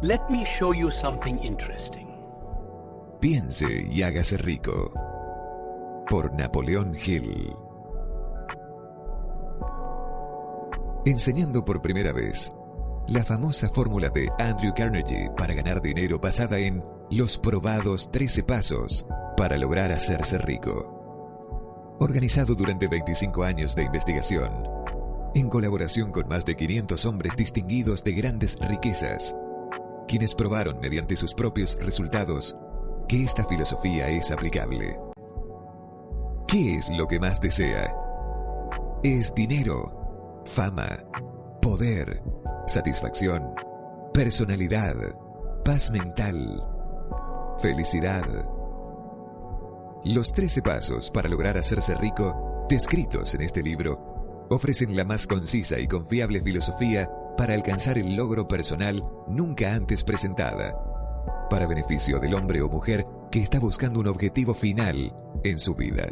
Let me show you something interesting. Piense y hágase rico. Por Napoleón Hill. Enseñando por primera vez la famosa fórmula de Andrew Carnegie para ganar dinero basada en los probados 13 pasos para lograr hacerse rico. Organizado durante 25 años de investigación, en colaboración con más de 500 hombres distinguidos de grandes riquezas, quienes probaron mediante sus propios resultados que esta filosofía es aplicable. ¿Qué es lo que más desea? Es dinero, fama, poder, satisfacción, personalidad, paz mental, felicidad. Los 13 pasos para lograr hacerse rico, descritos en este libro, ofrecen la más concisa y confiable filosofía para alcanzar el logro personal nunca antes presentada, para beneficio del hombre o mujer que está buscando un objetivo final en su vida.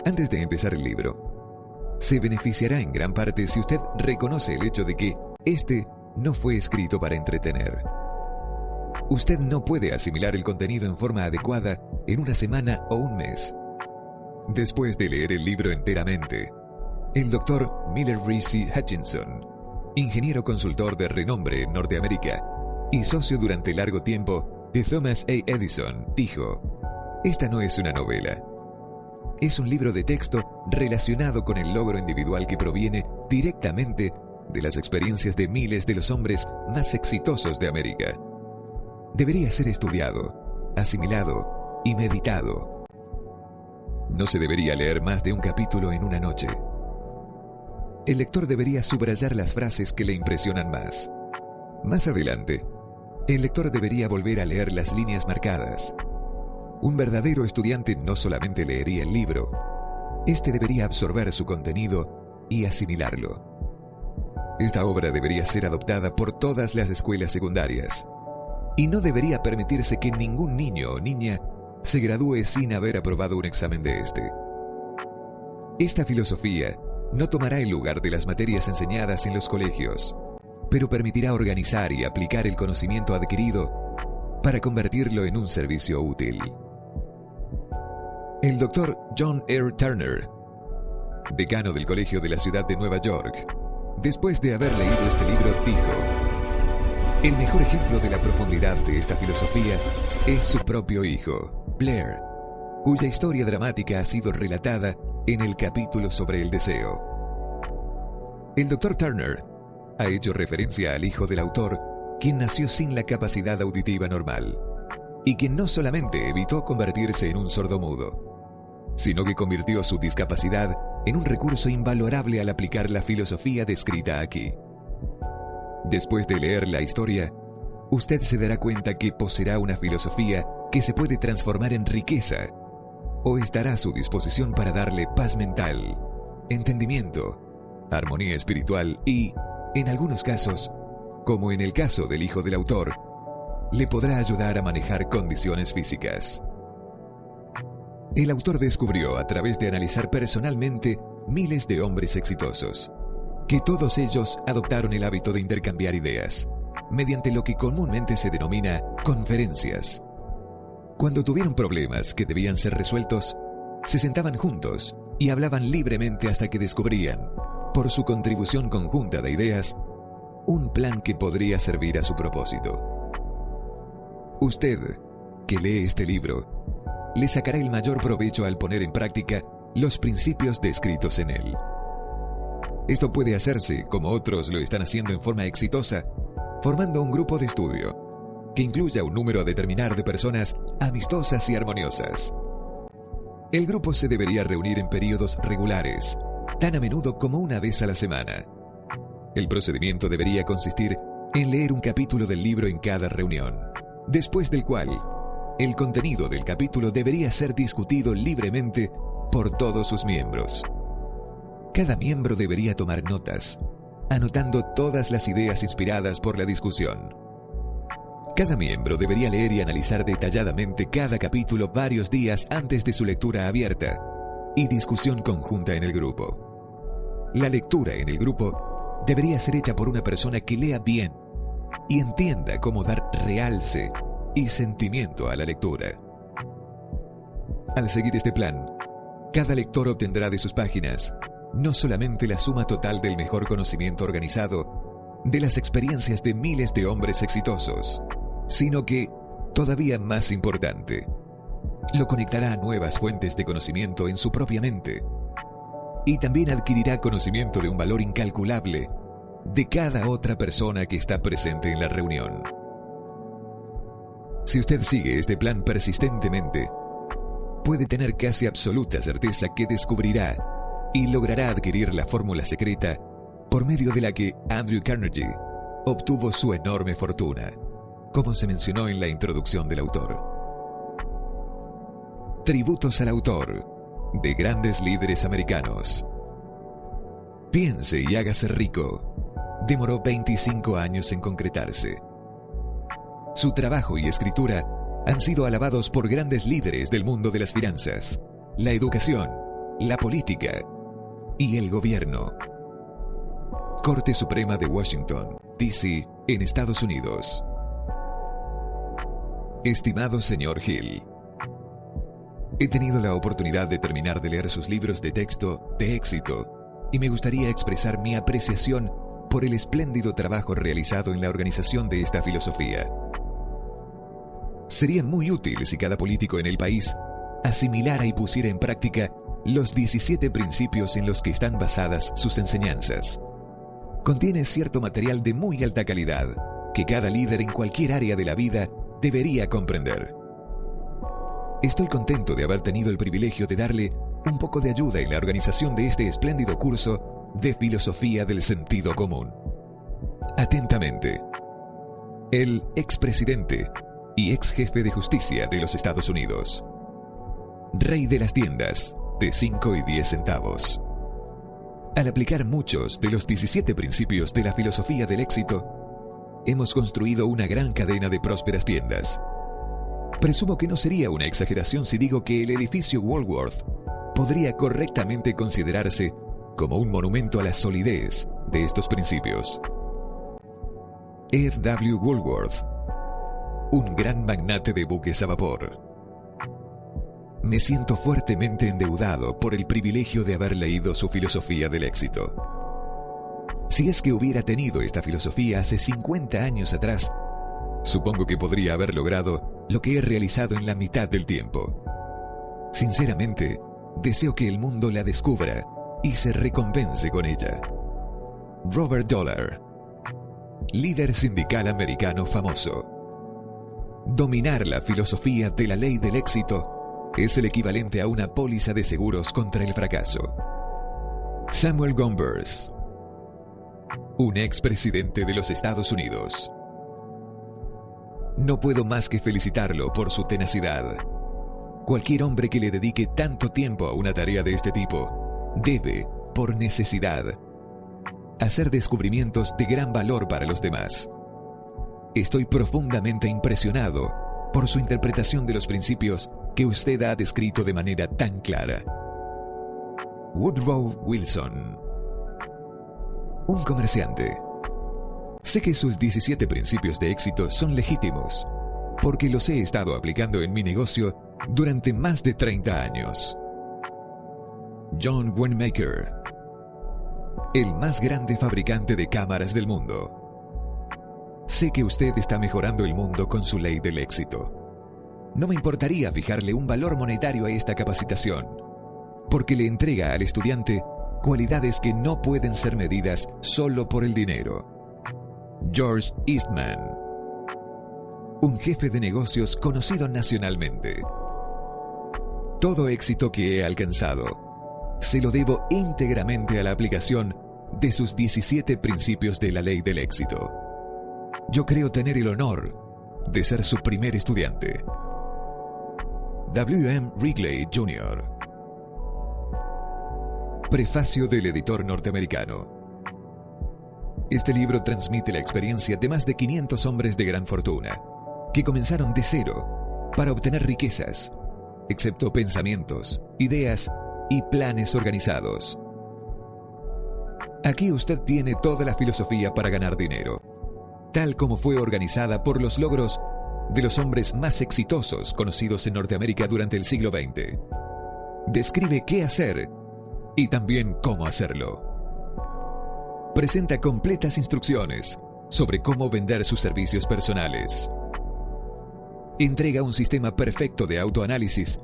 Antes de empezar el libro, se beneficiará en gran parte si usted reconoce el hecho de que este no fue escrito para entretener. Usted no puede asimilar el contenido en forma adecuada en una semana o un mes. Después de leer el libro enteramente, el Dr. Miller Reese Hutchinson, ingeniero consultor de renombre en Norteamérica y socio durante largo tiempo de Thomas A. Edison, dijo: "Esta no es una novela. Es un libro de texto relacionado con el logro individual que proviene directamente de las experiencias de miles de los hombres más exitosos de América. Debería ser estudiado, asimilado y meditado. No se debería leer más de un capítulo en una noche. El lector debería subrayar las frases que le impresionan más. Más adelante, el lector debería volver a leer las líneas marcadas. Un verdadero estudiante no solamente leería el libro, este debería absorber su contenido y asimilarlo. Esta obra debería ser adoptada por todas las escuelas secundarias y no debería permitirse que ningún niño o niña se gradúe sin haber aprobado un examen de este. Esta filosofía no tomará el lugar de las materias enseñadas en los colegios, pero permitirá organizar y aplicar el conocimiento adquirido para convertirlo en un servicio útil". El Dr. John R. Turner, decano del Colegio de la Ciudad de Nueva York, después de haber leído este libro, dijo: "El mejor ejemplo de la profundidad de esta filosofía es su propio hijo, Blair, cuya historia dramática ha sido relatada en el capítulo sobre el deseo". El Dr. Turner ha hecho referencia al hijo del autor, quien nació sin la capacidad auditiva normal, y quien no solamente evitó convertirse en un sordomudo, sino que convirtió su discapacidad en un recurso invalorable al aplicar la filosofía descrita aquí. Después de leer la historia, usted se dará cuenta que poseerá una filosofía que se puede transformar en riqueza, o estará a su disposición para darle paz mental, entendimiento, armonía espiritual y, en algunos casos, como en el caso del hijo del autor, le podrá ayudar a manejar condiciones físicas. El autor descubrió, a través de analizar personalmente miles de hombres exitosos, que todos ellos adoptaron el hábito de intercambiar ideas, mediante lo que comúnmente se denomina conferencias. Cuando tuvieron problemas que debían ser resueltos, se sentaban juntos y hablaban libremente hasta que descubrían, por su contribución conjunta de ideas, un plan que podría servir a su propósito. Usted, que lee este libro, le sacará el mayor provecho al poner en práctica los principios descritos en él. Esto puede hacerse, como otros lo están haciendo en forma exitosa, formando un grupo de estudio que incluya un número a determinar de personas amistosas y armoniosas. El grupo se debería reunir en periodos regulares, tan a menudo como una vez a la semana. El procedimiento debería consistir en leer un capítulo del libro en cada reunión, después del cual el contenido del capítulo debería ser discutido libremente por todos sus miembros. Cada miembro debería tomar notas, anotando todas las ideas inspiradas por la discusión. Cada miembro debería leer y analizar detalladamente cada capítulo varios días antes de su lectura abierta y discusión conjunta en el grupo. La lectura en el grupo debería ser hecha por una persona que lea bien y entienda cómo dar realce y sentimiento a la lectura. Al seguir este plan, cada lector obtendrá de sus páginas no solamente la suma total del mejor conocimiento organizado de las experiencias de miles de hombres exitosos, sino que, todavía más importante, lo conectará a nuevas fuentes de conocimiento en su propia mente y también adquirirá conocimiento de un valor incalculable de cada otra persona que está presente en la reunión. Si usted sigue este plan persistentemente, puede tener casi absoluta certeza que descubrirá y logrará adquirir la fórmula secreta por medio de la que Andrew Carnegie obtuvo su enorme fortuna, como se mencionó en la introducción del autor. Tributos al autor, de grandes líderes americanos. Piense y hágase rico. Demoró 25 años en concretarse. Su trabajo y escritura han sido alabados por grandes líderes del mundo de las finanzas, la educación, la política y el gobierno. Corte Suprema de Washington, D.C., en Estados Unidos. Estimado señor Hill, he tenido la oportunidad de terminar de leer sus libros de texto de éxito y me gustaría expresar mi apreciación por el espléndido trabajo realizado en la organización de esta filosofía. Sería muy útil si cada político en el país asimilara y pusiera en práctica los 17 principios en los que están basadas sus enseñanzas. Contiene cierto material de muy alta calidad que cada líder en cualquier área de la vida debería comprender. Estoy contento de haber tenido el privilegio de darle un poco de ayuda en la organización de este espléndido curso de filosofía del sentido común. Atentamente, el expresidente y ex jefe de justicia de los Estados Unidos. Rey de las tiendas de 5 y 10 centavos. Al aplicar muchos de los 17 principios de la filosofía del éxito, hemos construido una gran cadena de prósperas tiendas. Presumo que no sería una exageración si digo que el edificio Woolworth podría correctamente considerarse como un monumento a la solidez de estos principios. F.W. Woolworth, un gran magnate de buques a vapor. Me siento fuertemente endeudado por el privilegio de haber leído su filosofía del éxito. Si es que hubiera tenido esta filosofía hace 50 años atrás, supongo que podría haber logrado lo que he realizado en la mitad del tiempo. Sinceramente, deseo que el mundo la descubra y se recompense con ella. Robert Dollar, líder sindical americano famoso. Dominar la filosofía de la ley del éxito es el equivalente a una póliza de seguros contra el fracaso. Samuel Gompers, un expresidente de los Estados Unidos. No puedo más que felicitarlo por su tenacidad. Cualquier hombre que le dedique tanto tiempo a una tarea de este tipo debe, por necesidad, hacer descubrimientos de gran valor para los demás. Estoy profundamente impresionado por su interpretación de los principios que usted ha descrito de manera tan clara. Woodrow Wilson, un comerciante. Sé que sus 17 principios de éxito son legítimos, porque los he estado aplicando en mi negocio durante más de 30 años. John Wanamaker, el más grande fabricante de cámaras del mundo. Sé que usted está mejorando el mundo con su ley del éxito. No me importaría fijarle un valor monetario a esta capacitación, porque le entrega al estudiante cualidades que no pueden ser medidas solo por el dinero. George Eastman, un jefe de negocios conocido nacionalmente. Todo éxito que he alcanzado se lo debo íntegramente a la aplicación de sus 17 principios de la ley del éxito. Yo creo tener el honor de ser su primer estudiante. W.M. Wrigley, Jr. Prefacio del editor norteamericano. Este libro transmite la experiencia de más de 500 hombres de gran fortuna, que comenzaron de cero para obtener riquezas, excepto pensamientos, ideas y planes organizados. Aquí usted tiene toda la filosofía para ganar dinero. tal como fue organizada por los logros de los hombres más exitosos conocidos en Norteamérica durante el siglo XX. Describe qué hacer y también cómo hacerlo. Presenta completas instrucciones sobre cómo vender sus servicios personales. Entrega un sistema perfecto de autoanálisis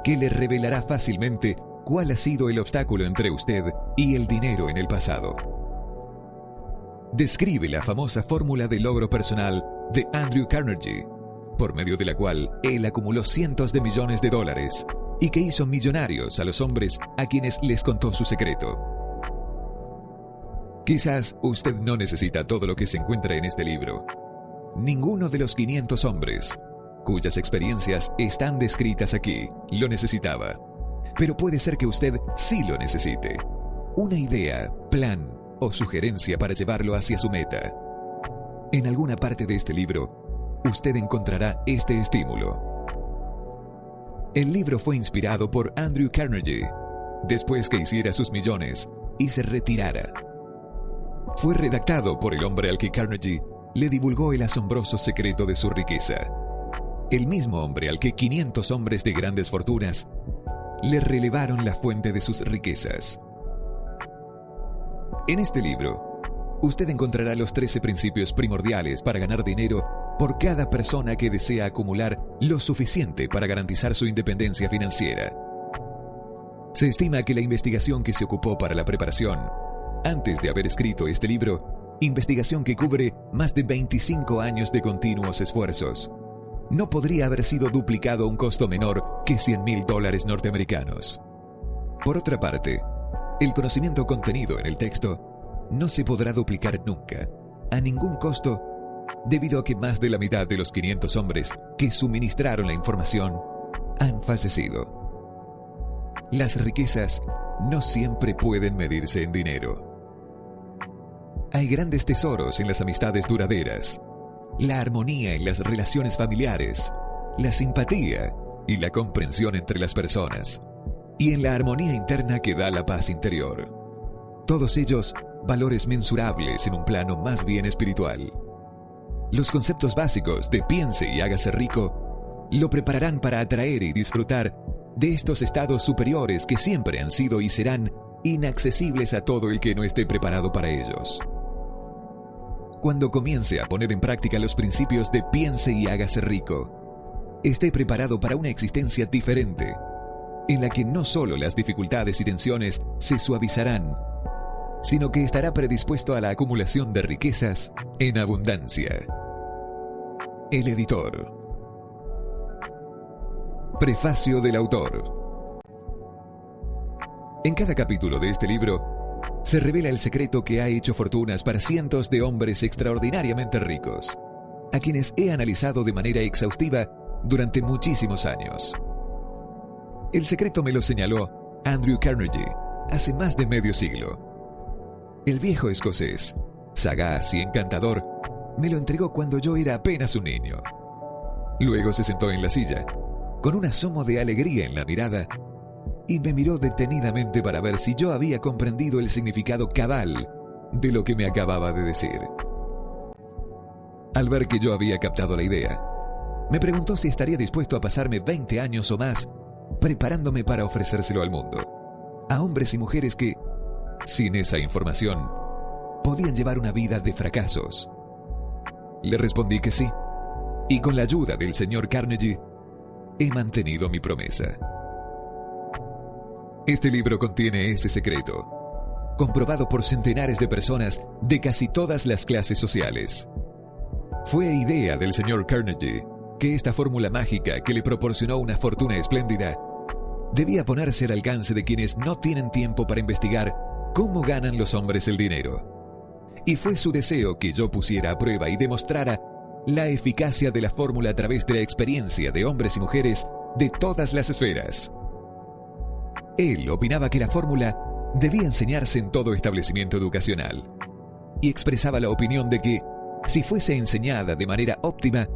que le revelará fácilmente cuál ha sido el obstáculo entre usted y el dinero en el pasado. Describe la famosa fórmula de logro personal de Andrew Carnegie, por medio de la cual él acumuló cientos de millones de dólares y que hizo millonarios a los hombres a quienes les contó su secreto. Quizás usted no necesita todo lo que se encuentra en este libro. Ninguno de los 500 hombres, cuyas experiencias están descritas aquí, lo necesitaba. Pero puede ser que usted sí lo necesite. Una idea, plan o sugerencia para llevarlo hacia su meta. En alguna parte de este libro, usted encontrará este estímulo. El libro fue inspirado por Andrew Carnegie, después que hiciera sus millones y se retirara. Fue redactado por el hombre al que Carnegie le divulgó el asombroso secreto de su riqueza. El mismo hombre al que 500 hombres de grandes fortunas le revelaron la fuente de sus riquezas. En este libro, usted encontrará los 13 principios primordiales para ganar dinero por cada persona que desea acumular lo suficiente para garantizar su independencia financiera. Se estima que la investigación que se ocupó para la preparación, antes de haber escrito este libro, investigación que cubre más de 25 años de continuos esfuerzos, no podría haber sido duplicado a un costo menor que $100,000 norteamericanos. Por otra parte, el conocimiento contenido en el texto no se podrá duplicar nunca, a ningún costo, debido a que más de la mitad de los 500 hombres que suministraron la información han fallecido. Las riquezas no siempre pueden medirse en dinero. Hay grandes tesoros en las amistades duraderas, la armonía en las relaciones familiares, la simpatía y la comprensión entre las personas, y en la armonía interna que da la paz interior. Todos ellos valores mensurables en un plano más bien espiritual. Los conceptos básicos de piense y hágase rico lo prepararán para atraer y disfrutar de estos estados superiores que siempre han sido y serán inaccesibles a todo el que no esté preparado para ellos. Cuando comience a poner en práctica los principios de piense y hágase rico, esté preparado para una existencia diferente, en la que no solo las dificultades y tensiones se suavizarán, sino que estará predispuesto a la acumulación de riquezas en abundancia. El editor. Prefacio del autor. En cada capítulo de este libro se revela el secreto que ha hecho fortunas para cientos de hombres extraordinariamente ricos, a quienes he analizado de manera exhaustiva durante muchísimos años. El secreto me lo señaló Andrew Carnegie hace más de medio siglo. El viejo escocés, sagaz y encantador, me lo entregó cuando yo era apenas un niño. Luego se sentó en la silla, con un asomo de alegría en la mirada, y me miró detenidamente para ver si yo había comprendido el significado cabal de lo que me acababa de decir. Al ver que yo había captado la idea, me preguntó si estaría dispuesto a pasarme 20 años o más preparándome para ofrecérselo al mundo, a hombres y mujeres que, sin esa información, podían llevar una vida de fracasos. Le respondí que sí, y con la ayuda del señor Carnegie, he mantenido mi promesa. Este libro contiene ese secreto, comprobado por centenares de personas de casi todas las clases sociales. Fue idea del señor Carnegie que esta fórmula mágica que le proporcionó una fortuna espléndida debía ponerse al alcance de quienes no tienen tiempo para investigar cómo ganan los hombres el dinero. Y fue su deseo que yo pusiera a prueba y demostrara la eficacia de la fórmula a través de la experiencia de hombres y mujeres de todas las esferas. Él opinaba que la fórmula debía enseñarse en todo establecimiento educacional y expresaba la opinión de que, si fuese enseñada de manera óptima,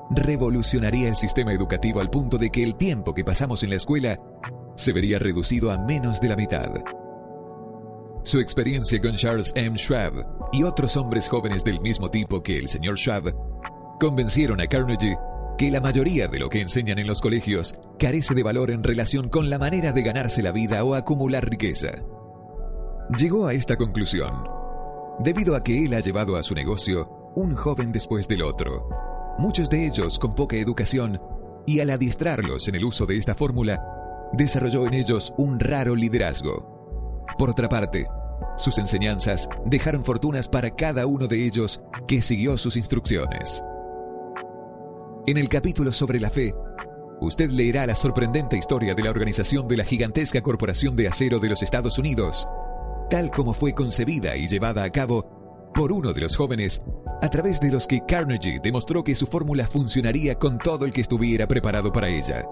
revolucionaría el sistema educativo al punto de que el tiempo que pasamos en la escuela se vería reducido a menos de la mitad. Su experiencia con Charles M. Schwab y otros hombres jóvenes del mismo tipo que el señor Schwab convencieron a Carnegie que la mayoría de lo que enseñan en los colegios carece de valor en relación con la manera de ganarse la vida o acumular riqueza. Llegó a esta conclusión debido a que él ha llevado a su negocio un joven después del otro, muchos de ellos con poca educación, y al adiestrarlos en el uso de esta fórmula, desarrolló en ellos un raro liderazgo. Por otra parte, sus enseñanzas dejaron fortunas para cada uno de ellos que siguió sus instrucciones. En el capítulo sobre la fe, usted leerá la sorprendente historia de la organización de la gigantesca corporación de acero de los Estados Unidos, tal como fue concebida y llevada a cabo por uno de los jóvenes, a través de los que Carnegie demostró que su fórmula funcionaría con todo el que estuviera preparado para ella.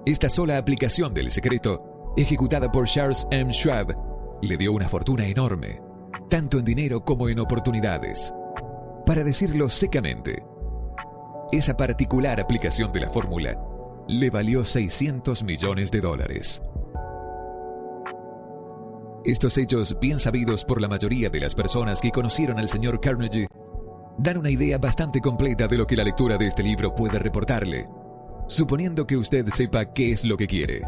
Esta sola aplicación del secreto, ejecutada por Charles M. Schwab, le dio una fortuna enorme, tanto en dinero como en oportunidades. Para decirlo secamente, esa particular aplicación de la fórmula le valió $600 millones. Estos hechos, bien sabidos por la mayoría de las personas que conocieron al señor Carnegie, dan una idea bastante completa de lo que la lectura de este libro puede reportarle, suponiendo que usted sepa qué es lo que quiere.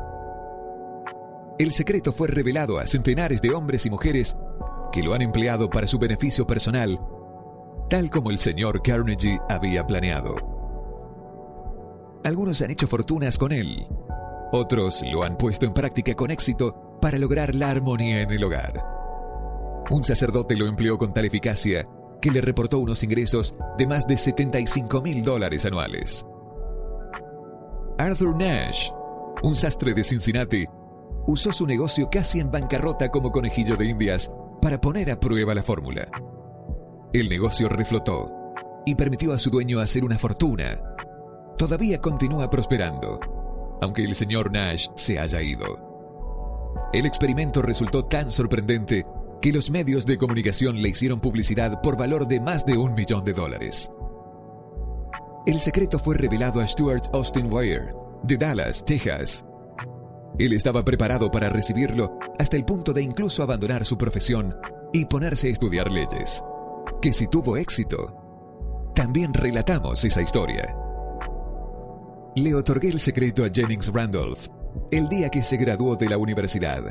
El secreto fue revelado a centenares de hombres y mujeres que lo han empleado para su beneficio personal, tal como el señor Carnegie había planeado. Algunos han hecho fortunas con él, otros lo han puesto en práctica con éxito para lograr la armonía en el hogar. Un sacerdote lo empleó con tal eficacia que le reportó unos ingresos de más de $75,000 anuales. Arthur Nash, un sastre de Cincinnati, usó su negocio casi en bancarrota como conejillo de indias para poner a prueba la fórmula. El negocio reflotó y permitió a su dueño hacer una fortuna. Todavía continúa prosperando, aunque el señor Nash se haya ido. El experimento resultó tan sorprendente que los medios de comunicación le hicieron publicidad por valor de más de $1 millón. El secreto fue revelado a Stuart Austin Weir, de Dallas, Texas. Él estaba preparado para recibirlo hasta el punto de incluso abandonar su profesión y ponerse a estudiar leyes. Que si tuvo éxito, también relatamos esa historia. Le otorgué el secreto a Jennings Randolph el día que se graduó de la universidad,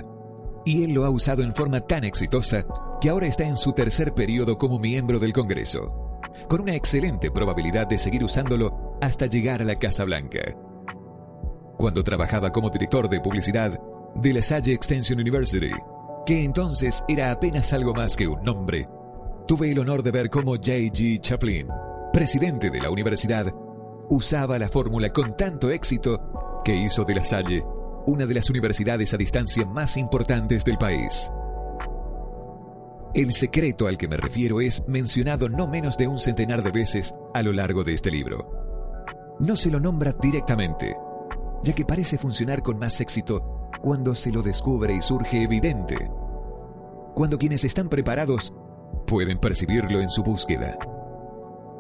y él lo ha usado en forma tan exitosa que ahora está en su tercer periodo como miembro del Congreso, con una excelente probabilidad de seguir usándolo hasta llegar a la Casa Blanca. Cuando trabajaba como director de publicidad de la Salle Extension University, que entonces era apenas algo más que un nombre, tuve el honor de ver cómo J.G. Chaplin, presidente de la universidad, usaba la fórmula con tanto éxito que hizo de La Salle una de las universidades a distancia más importantes del país. El secreto al que me refiero es mencionado no menos de un centenar de veces a lo largo de este libro. No se lo nombra directamente, ya que parece funcionar con más éxito cuando se lo descubre y surge evidente, cuando quienes están preparados pueden percibirlo en su búsqueda.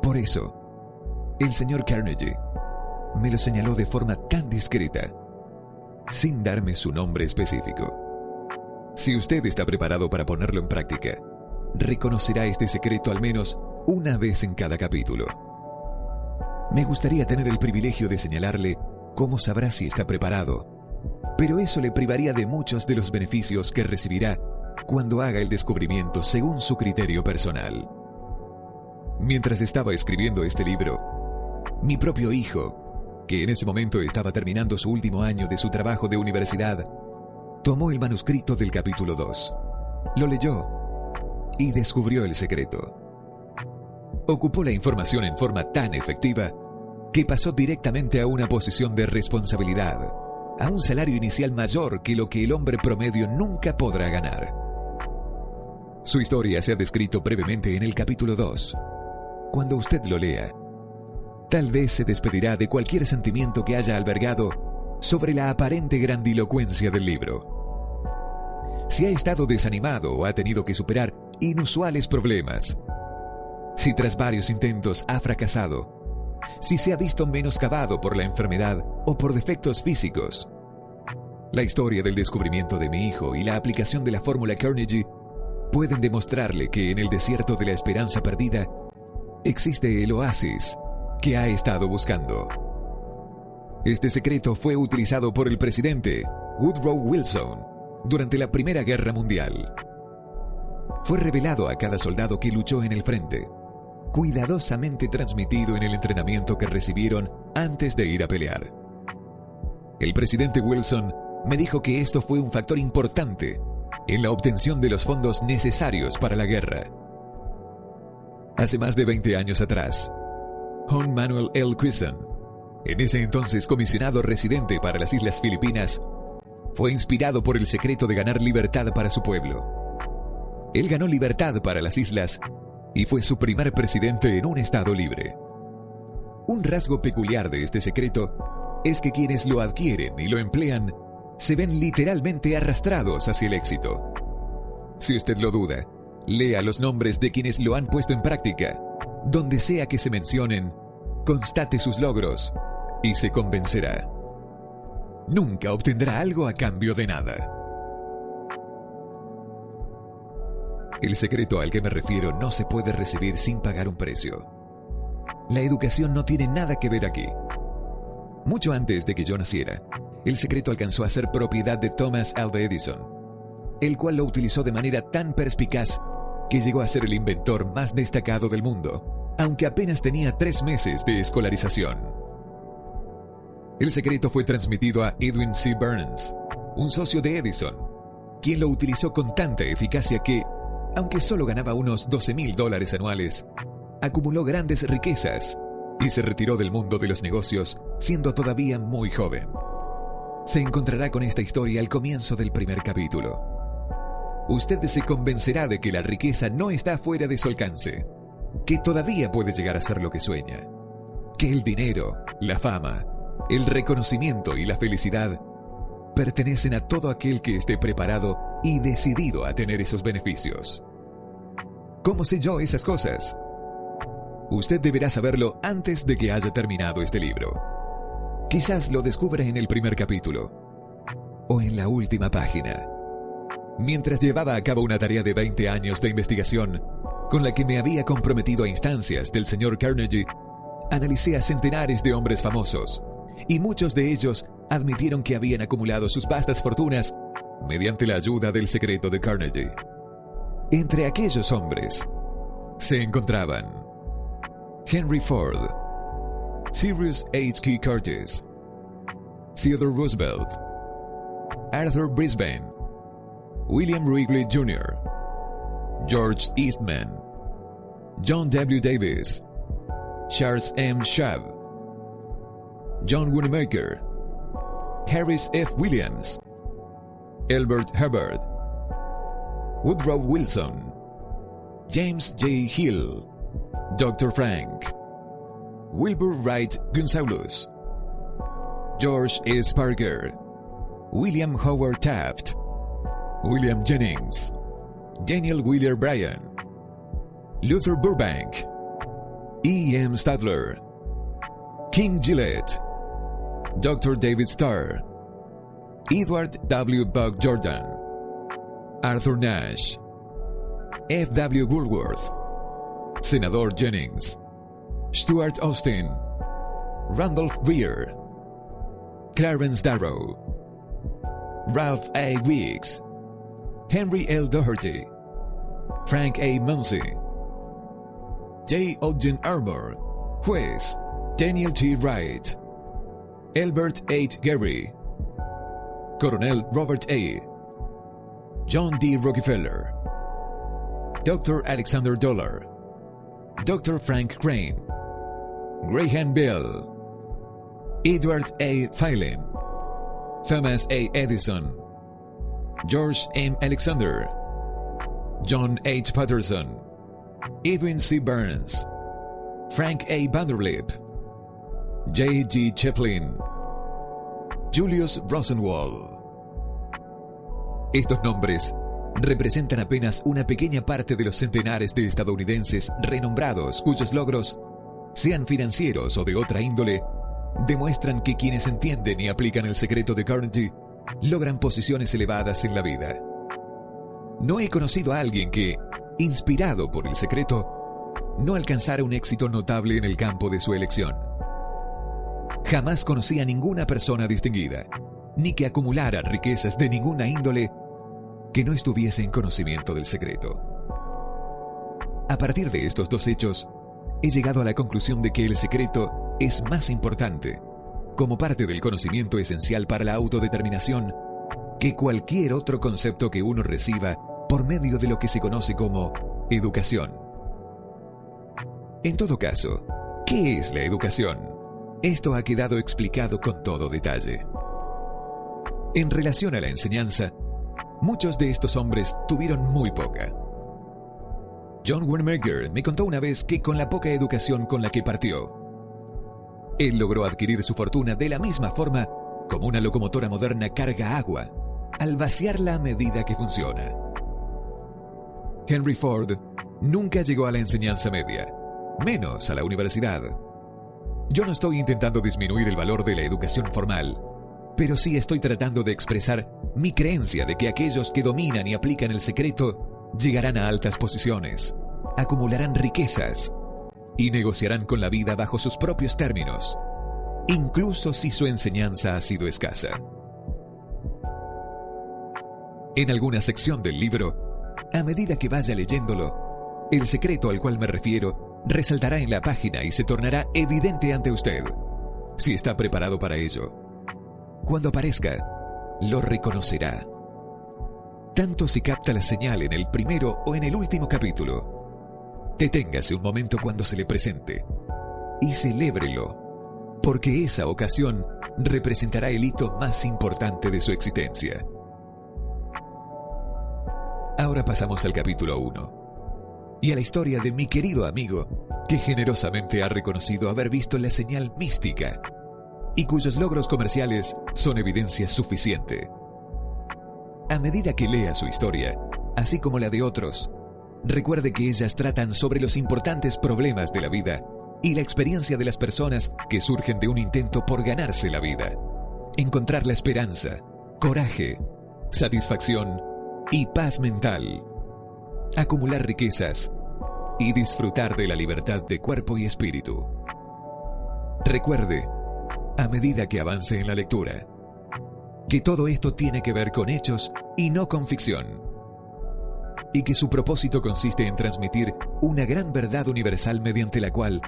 Por eso, el señor Carnegie me lo señaló de forma tan discreta, sin darme su nombre específico. Si usted está preparado para ponerlo en práctica, reconocerá este secreto al menos una vez en cada capítulo. Me gustaría tener el privilegio de señalarle cómo sabrá si está preparado, pero eso le privaría de muchos de los beneficios que recibirá cuando haga el descubrimiento según su criterio personal. Mientras estaba escribiendo este libro, mi propio hijo, que en ese momento estaba terminando su último año de su trabajo de universidad, tomó el manuscrito del capítulo 2, lo leyó y descubrió el secreto. Ocupó la información en forma tan efectiva que pasó directamente a una posición de responsabilidad, a un salario inicial mayor que lo que el hombre promedio nunca podrá ganar. Su historia se ha descrito brevemente en el capítulo 2. Cuando usted lo lea, tal vez se despedirá de cualquier sentimiento que haya albergado sobre la aparente grandilocuencia del libro. Si ha estado desanimado o ha tenido que superar inusuales problemas, si tras varios intentos ha fracasado, si se ha visto menoscabado por la enfermedad o por defectos físicos, la historia del descubrimiento de mi hijo y la aplicación de la fórmula Carnegie pueden demostrarle que en el desierto de la esperanza perdida existe el oasis que ha estado buscando. Este secreto fue utilizado por el presidente Woodrow Wilson durante la Primera Guerra Mundial. Fue revelado a cada soldado que luchó en el frente, cuidadosamente transmitido en el entrenamiento que recibieron antes de ir a pelear. El presidente Wilson me dijo que esto fue un factor importante en la obtención de los fondos necesarios para la guerra. Hace más de 20 años atrás, John Manuel L. Quizon, en ese entonces comisionado residente para las Islas Filipinas, fue inspirado por el secreto de ganar libertad para su pueblo. Él ganó libertad para las islas y fue su primer presidente en un estado libre. Un rasgo peculiar de este secreto es que quienes lo adquieren y lo emplean se ven literalmente arrastrados hacia el éxito. Si usted lo duda, lea los nombres de quienes lo han puesto en práctica. Donde sea que se mencionen, constate sus logros y se convencerá. Nunca obtendrá algo a cambio de nada. El secreto al que me refiero no se puede recibir sin pagar un precio. La educación no tiene nada que ver aquí. Mucho antes de que yo naciera, el secreto alcanzó a ser propiedad de Thomas Alva Edison, el cual lo utilizó de manera tan perspicaz que llegó a ser el inventor más destacado del mundo, aunque apenas tenía 3 meses de escolarización. El secreto fue transmitido a Edwin C. Burns, un socio de Edison, quien lo utilizó con tanta eficacia que, aunque solo ganaba unos $12,000 anuales, acumuló grandes riquezas y se retiró del mundo de los negocios siendo todavía muy joven. Se encontrará con esta historia al comienzo del primer capítulo. Usted se convencerá de que la riqueza no está fuera de su alcance, que todavía puede llegar a ser lo que sueña, que el dinero, la fama, el reconocimiento y la felicidad pertenecen a todo aquel que esté preparado y decidido a tener esos beneficios. ¿Cómo sé yo esas cosas? Usted deberá saberlo antes de que haya terminado este libro. Quizás lo descubra en el primer capítulo o en la última página. Mientras llevaba a cabo una tarea de 20 años de investigación, con la que me había comprometido a instancias del señor Carnegie, analicé a centenares de hombres famosos, y muchos de ellos admitieron que habían acumulado sus vastas fortunas mediante la ayuda del secreto de Carnegie. Entre aquellos hombres se encontraban Henry Ford, Cyrus H. Curtis, Theodore Roosevelt, Arthur Brisbane, William Wrigley Jr., George Eastman, John W. Davis, Charles M. Schwab, John Wanamaker, Harris F. Williams, Elbert Hubbard, Woodrow Wilson, James J. Hill, Dr. Frank, Wilbur Wright Gonzalez, George S. Parker, William Howard Taft, William Jennings, Daniel Wheeler Bryan, Luther Burbank, E. M. Stadler, King Gillette, Dr. David Starr, Edward W. Buck Jordan, Arthur Nash, F. W. Woolworth, Senador Jennings, Stuart Austin, Randolph Weir, Clarence Darrow, Ralph A. Weeks, Henry L. Doherty, Frank A. Munsey, J. Ogden Armour, Juez, Daniel T. Wright, Elbert H. Gary, Coronel Robert A., John D. Rockefeller, Dr. Alexander Dollar, Dr. Frank Crane, Graham Bell, Edward A. Phelan, Thomas A. Edison, George M. Alexander, John H. Patterson, Edwin C. Burns, Frank A. Vanderlip, J. G. Chaplin, Julius Rosenwald. Estos nombres representan apenas una pequeña parte de los centenares de estadounidenses renombrados cuyos logros, sean financieros o de otra índole, demuestran que quienes entienden y aplican el secreto de Carnegie logran posiciones elevadas en la vida. No he conocido a alguien que, inspirado por el secreto, no alcanzara un éxito notable en el campo de su elección. Jamás conocí a ninguna persona distinguida, ni que acumulara riquezas de ninguna índole que no estuviese en conocimiento del secreto. A partir de estos dos hechos, he llegado a la conclusión de que el secreto es más importante, como parte del conocimiento esencial para la autodeterminación, que cualquier otro concepto que uno reciba por medio de lo que se conoce como educación. En todo caso, ¿qué es la educación? Esto ha quedado explicado con todo detalle. En relación a la enseñanza, muchos de estos hombres tuvieron muy poca. John Wanamaker me contó una vez que con la poca educación con la que partió, él logró adquirir su fortuna de la misma forma como una locomotora moderna carga agua, al vaciarla a medida que funciona. Henry Ford nunca llegó a la enseñanza media, menos a la universidad. Yo no estoy intentando disminuir el valor de la educación formal, pero sí estoy tratando de expresar mi creencia de que aquellos que dominan y aplican el secreto llegarán a altas posiciones, acumularán riquezas y negociarán con la vida bajo sus propios términos, incluso si su enseñanza ha sido escasa. En alguna sección del libro, a medida que vaya leyéndolo, el secreto al cual me refiero resaltará en la página y se tornará evidente ante usted, si está preparado para ello. Cuando aparezca, lo reconocerá. Tanto si capta la señal en el primero o en el último capítulo. Deténgase un momento cuando se le presente y celébrelo, porque esa ocasión representará el hito más importante de su existencia. Ahora pasamos al capítulo 1 y a la historia de mi querido amigo que generosamente ha reconocido haber visto la señal mística y cuyos logros comerciales son evidencia suficiente. A medida que lea su historia, así como la de otros, recuerde que ellas tratan sobre los importantes problemas de la vida y la experiencia de las personas que surgen de un intento por ganarse la vida, encontrar la esperanza, coraje, satisfacción y paz mental, acumular riquezas y disfrutar de la libertad de cuerpo y espíritu. Recuerde, a medida que avance en la lectura, que todo esto tiene que ver con hechos y no con ficción, y que su propósito consiste en transmitir una gran verdad universal mediante la cual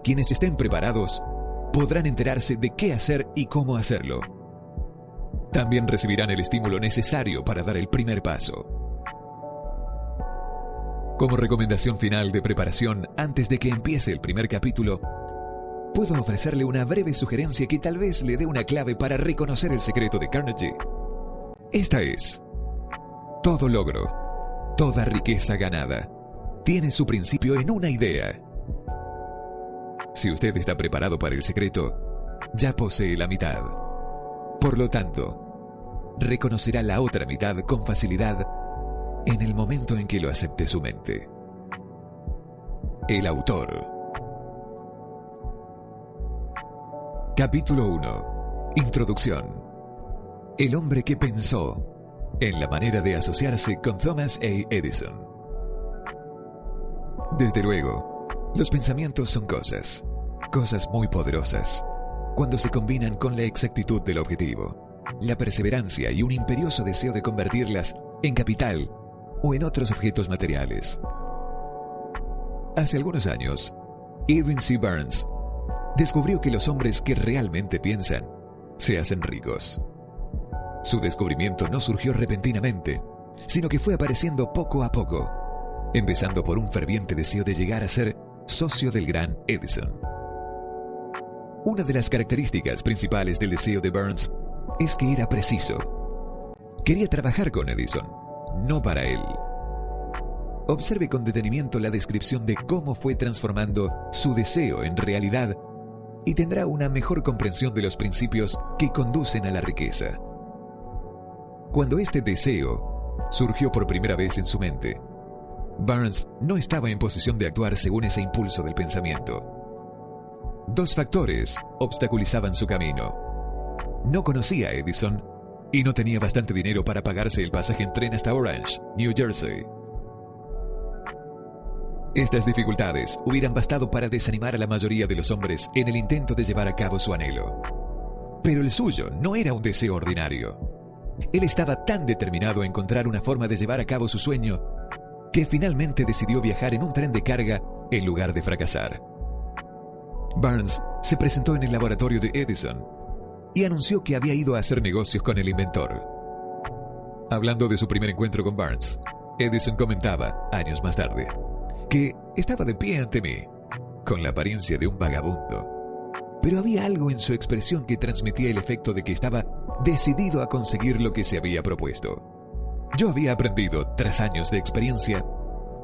quienes estén preparados podrán enterarse de qué hacer y cómo hacerlo. También recibirán el estímulo necesario para dar el primer paso. Como recomendación final de preparación antes de que empiece el primer capítulo, puedo ofrecerle una breve sugerencia que tal vez le dé una clave para reconocer el secreto de Carnegie. Esta es: todo logro, toda riqueza ganada, tiene su principio en una idea. Si usted está preparado para el secreto, ya posee la mitad. Por lo tanto, reconocerá la otra mitad con facilidad en el momento en que lo acepte su mente. El autor. Capítulo 1. Introducción. El hombre que pensó en la manera de asociarse con Thomas A. Edison. Desde luego, los pensamientos son cosas muy poderosas, cuando se combinan con la exactitud del objetivo, la perseverancia y un imperioso deseo de convertirlas en capital o en otros objetos materiales. Hace algunos años, Edwin C. Burns descubrió que los hombres que realmente piensan se hacen ricos. Su descubrimiento no surgió repentinamente, sino que fue apareciendo poco a poco, empezando por un ferviente deseo de llegar a ser socio del gran Edison. Una de las características principales del deseo de Burns es que era preciso. Quería trabajar con Edison, no para él. Observe con detenimiento la descripción de cómo fue transformando su deseo en realidad y tendrá una mejor comprensión de los principios que conducen a la riqueza. Cuando este deseo surgió por primera vez en su mente, Burns no estaba en posición de actuar según ese impulso del pensamiento. Dos factores obstaculizaban su camino. No conocía a Edison y no tenía bastante dinero para pagarse el pasaje en tren hasta Orange, New Jersey. Estas dificultades hubieran bastado para desanimar a la mayoría de los hombres en el intento de llevar a cabo su anhelo. Pero el suyo no era un deseo ordinario. Él estaba tan determinado a encontrar una forma de llevar a cabo su sueño que finalmente decidió viajar en un tren de carga en lugar de fracasar. Barnes se presentó en el laboratorio de Edison y anunció que había ido a hacer negocios con el inventor. Hablando de su primer encuentro con Barnes, Edison comentaba, años más tarde, que estaba de pie ante mí, con la apariencia de un vagabundo. Pero había algo en su expresión que transmitía el efecto de que estaba decidido a conseguir lo que se había propuesto. Yo había aprendido, tras años de experiencia,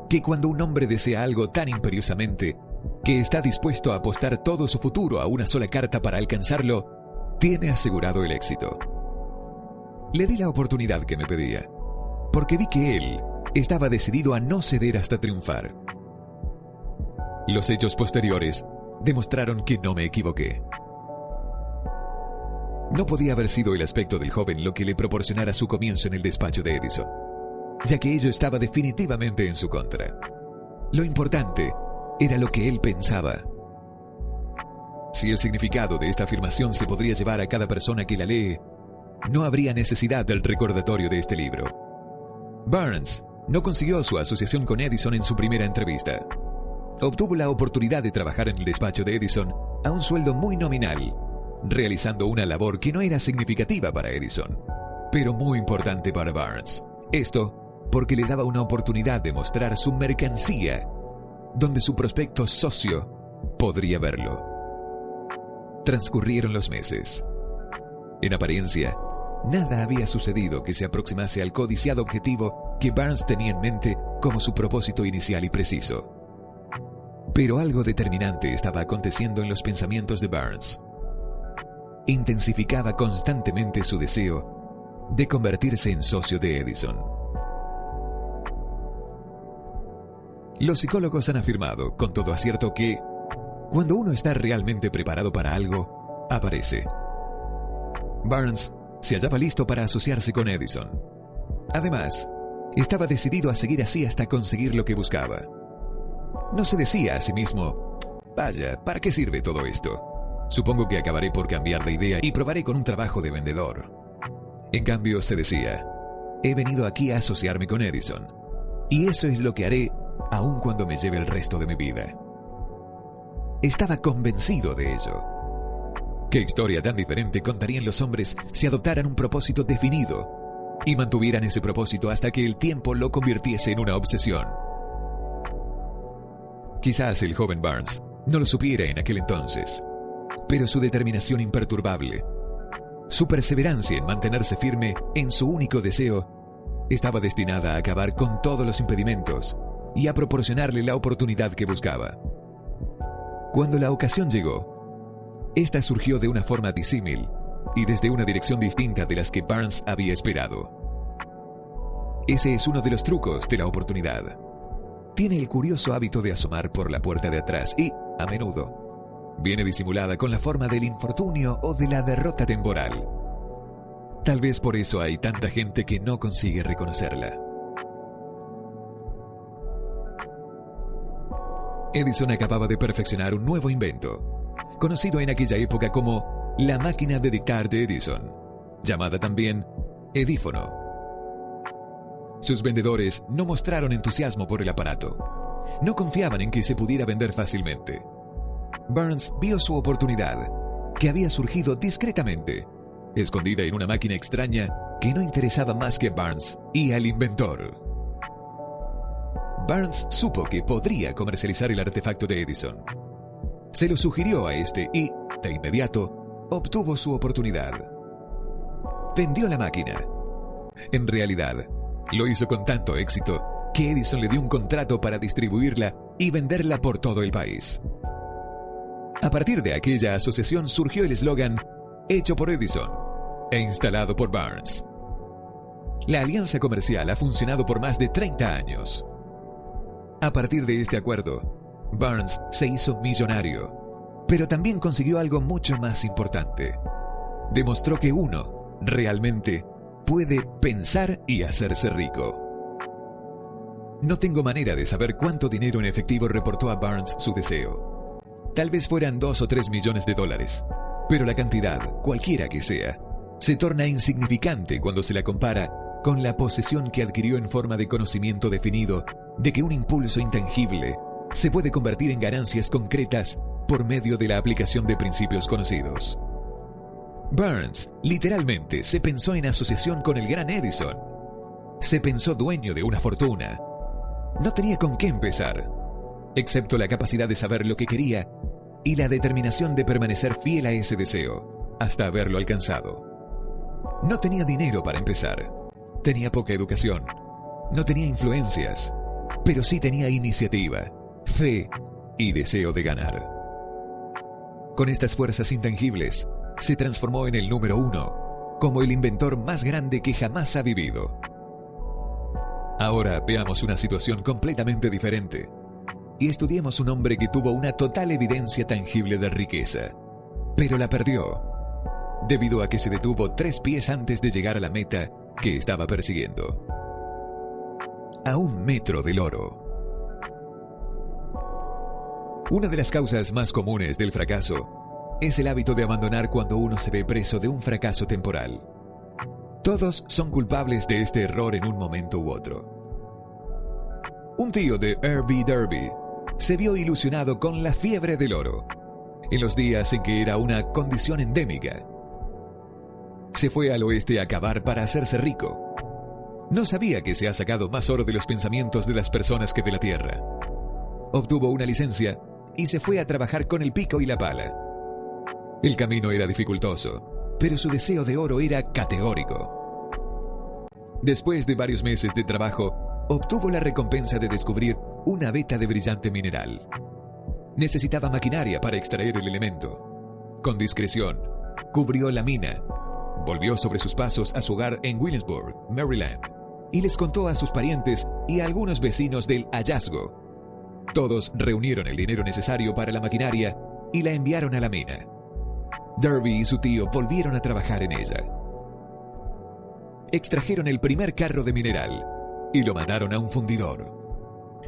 que cuando un hombre desea algo tan imperiosamente, que está dispuesto a apostar todo su futuro a una sola carta para alcanzarlo, tiene asegurado el éxito. Le di la oportunidad que me pedía, porque vi que él estaba decidido a no ceder hasta triunfar. Los hechos posteriores demostraron que no me equivoqué. No podía haber sido el aspecto del joven lo que le proporcionara su comienzo en el despacho de Edison, ya que ello estaba definitivamente en su contra. Lo importante era lo que él pensaba. Si el significado de esta afirmación se podría llevar a cada persona que la lee, no habría necesidad del recordatorio de este libro. Barnes no consiguió su asociación con Edison en su primera entrevista. Obtuvo la oportunidad de trabajar en el despacho de Edison a un sueldo muy nominal, realizando una labor que no era significativa para Edison, pero muy importante para Barnes. Esto porque le daba una oportunidad de mostrar su mercancía, donde su prospecto socio podría verlo. Transcurrieron los meses. En apariencia, nada había sucedido que se aproximase al codiciado objetivo que Barnes tenía en mente como su propósito inicial y preciso. Pero algo determinante estaba aconteciendo en los pensamientos de Barnes. Intensificaba constantemente su deseo de convertirse en socio de Edison. Los psicólogos han afirmado con todo acierto que cuando uno está realmente preparado para algo, aparece. Barnes se hallaba listo para asociarse con Edison. Además, estaba decidido a seguir así hasta conseguir lo que buscaba. No se decía a sí mismo, vaya, ¿para qué sirve todo esto? Supongo que acabaré por cambiar de idea y probaré con un trabajo de vendedor. En cambio, se decía, he venido aquí a asociarme con Edison, y eso es lo que haré aun cuando me lleve el resto de mi vida. Estaba convencido de ello. ¿Qué historia tan diferente contarían los hombres si adoptaran un propósito definido y mantuvieran ese propósito hasta que el tiempo lo convirtiese en una obsesión? Quizás el joven Barnes no lo supiera en aquel entonces, pero su determinación imperturbable, su perseverancia en mantenerse firme en su único deseo, estaba destinada a acabar con todos los impedimentos y a proporcionarle la oportunidad que buscaba. Cuando la ocasión llegó, esta surgió de una forma disímil y desde una dirección distinta de las que Barnes había esperado. Ese es uno de los trucos de la oportunidad. Tiene el curioso hábito de asomar por la puerta de atrás y, a menudo, viene disimulada con la forma del infortunio o de la derrota temporal. Tal vez por eso hay tanta gente que no consigue reconocerla. Edison acababa de perfeccionar un nuevo invento, conocido en aquella época como la máquina de dictar de Edison, llamada también edífono. Sus vendedores no mostraron entusiasmo por el aparato. No confiaban en que se pudiera vender fácilmente. Barnes vio su oportunidad, que había surgido discretamente, escondida en una máquina extraña que no interesaba más que a Barnes y al inventor. Barnes supo que podría comercializar el artefacto de Edison. Se lo sugirió a este y, de inmediato, obtuvo su oportunidad. Vendió la máquina. En realidad, lo hizo con tanto éxito que Edison le dio un contrato para distribuirla y venderla por todo el país. A partir de aquella asociación surgió el eslogan hecho por Edison e instalado por Barnes. La alianza comercial ha funcionado por más de 30 años. A partir de este acuerdo, Barnes se hizo millonario, pero también consiguió algo mucho más importante. Demostró que uno realmente puede pensar y hacerse rico. No tengo manera de saber cuánto dinero en efectivo reportó a Barnes su deseo. Tal vez fueran 2 o 3 millones de dólares, pero la cantidad, cualquiera que sea, se torna insignificante cuando se la compara con la posesión que adquirió en forma de conocimiento definido de que un impulso intangible se puede convertir en ganancias concretas por medio de la aplicación de principios conocidos. Burns literalmente se pensó en asociación con el gran Edison. Se pensó dueño de una fortuna. No tenía con qué empezar, excepto la capacidad de saber lo que quería y la determinación de permanecer fiel a ese deseo hasta haberlo alcanzado. No tenía dinero para empezar. Tenía poca educación. No tenía influencias, pero sí tenía iniciativa, fe y deseo de ganar. Con estas fuerzas intangibles, se transformó en el número 1, como el inventor más grande que jamás ha vivido. Ahora veamos una situación completamente diferente y estudiemos un hombre que tuvo una total evidencia tangible de riqueza, pero la perdió, debido a que se detuvo 3 pies antes de llegar a la meta que estaba persiguiendo. A 1 metro del oro. Una de las causas más comunes del fracaso es el hábito de abandonar cuando uno se ve preso de un fracaso temporal. Todos son culpables de este error en un momento u otro. Un tío de R.B. Derby se vio ilusionado con la fiebre del oro, en los días en que era una condición endémica. Se fue al oeste a cavar para hacerse rico. No sabía que se ha sacado más oro de los pensamientos de las personas que de la tierra. Obtuvo una licencia y se fue a trabajar con el pico y la pala. El camino era dificultoso, pero su deseo de oro era categórico. Después de varios meses de trabajo, obtuvo la recompensa de descubrir una veta de brillante mineral. Necesitaba maquinaria para extraer el elemento. Con discreción, cubrió la mina, volvió sobre sus pasos a su hogar en Williamsburg, Maryland, y les contó a sus parientes y a algunos vecinos del hallazgo. Todos reunieron el dinero necesario para la maquinaria y la enviaron a la mina. Derby y su tío volvieron a trabajar en ella. Extrajeron el primer carro de mineral y lo mandaron a un fundidor.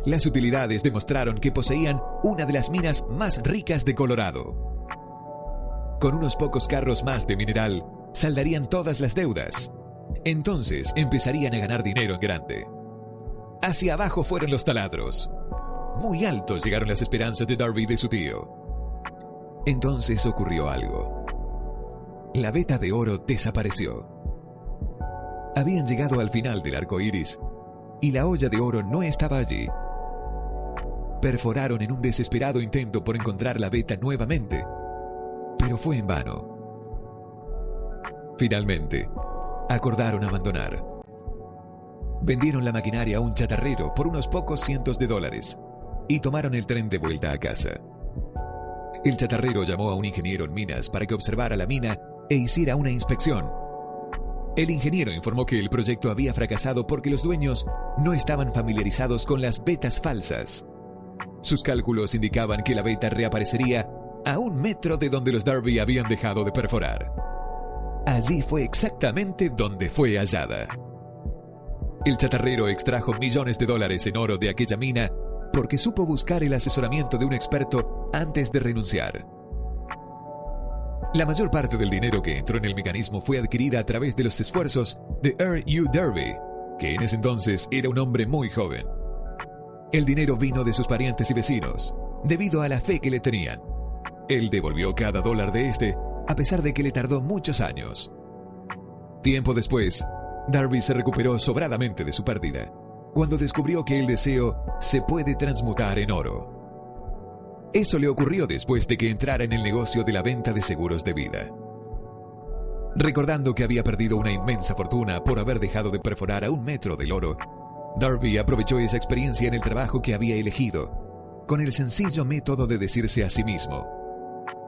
Las utilidades demostraron que poseían una de las minas más ricas de Colorado. Con unos pocos carros más de mineral, saldarían todas las deudas. Entonces empezarían a ganar dinero en grande. Hacia abajo fueron los taladros. Muy altos llegaron las esperanzas de Derby y de su tío. Entonces ocurrió algo. La veta de oro desapareció. Habían llegado al final del arco iris y la olla de oro no estaba allí. Perforaron en un desesperado intento por encontrar la veta nuevamente, pero fue en vano. Finalmente, acordaron abandonar. Vendieron la maquinaria a un chatarrero por unos pocos cientos de dólares y tomaron el tren de vuelta a casa. El chatarrero llamó a un ingeniero en minas para que observara la mina e hiciera una inspección. El ingeniero informó que el proyecto había fracasado porque los dueños no estaban familiarizados con las vetas falsas. Sus cálculos indicaban que la veta reaparecería a 1 metro de donde los Derby habían dejado de perforar. Allí fue exactamente donde fue hallada. El chatarrero extrajo millones de dólares en oro de aquella mina porque supo buscar el asesoramiento de un experto antes de renunciar. La mayor parte del dinero que entró en el mecanismo fue adquirida a través de los esfuerzos de R.U. Derby, que en ese entonces era un hombre muy joven. El dinero vino de sus parientes y vecinos, debido a la fe que le tenían. Él devolvió cada dólar de este, a pesar de que le tardó muchos años. Tiempo después, Derby se recuperó sobradamente de su pérdida, cuando descubrió que el deseo se puede transmutar en oro. Eso le ocurrió después de que entrara en el negocio de la venta de seguros de vida. Recordando que había perdido una inmensa fortuna por haber dejado de perforar a 1 metro del oro, Derby aprovechó esa experiencia en el trabajo que había elegido, con el sencillo método de decirse a sí mismo: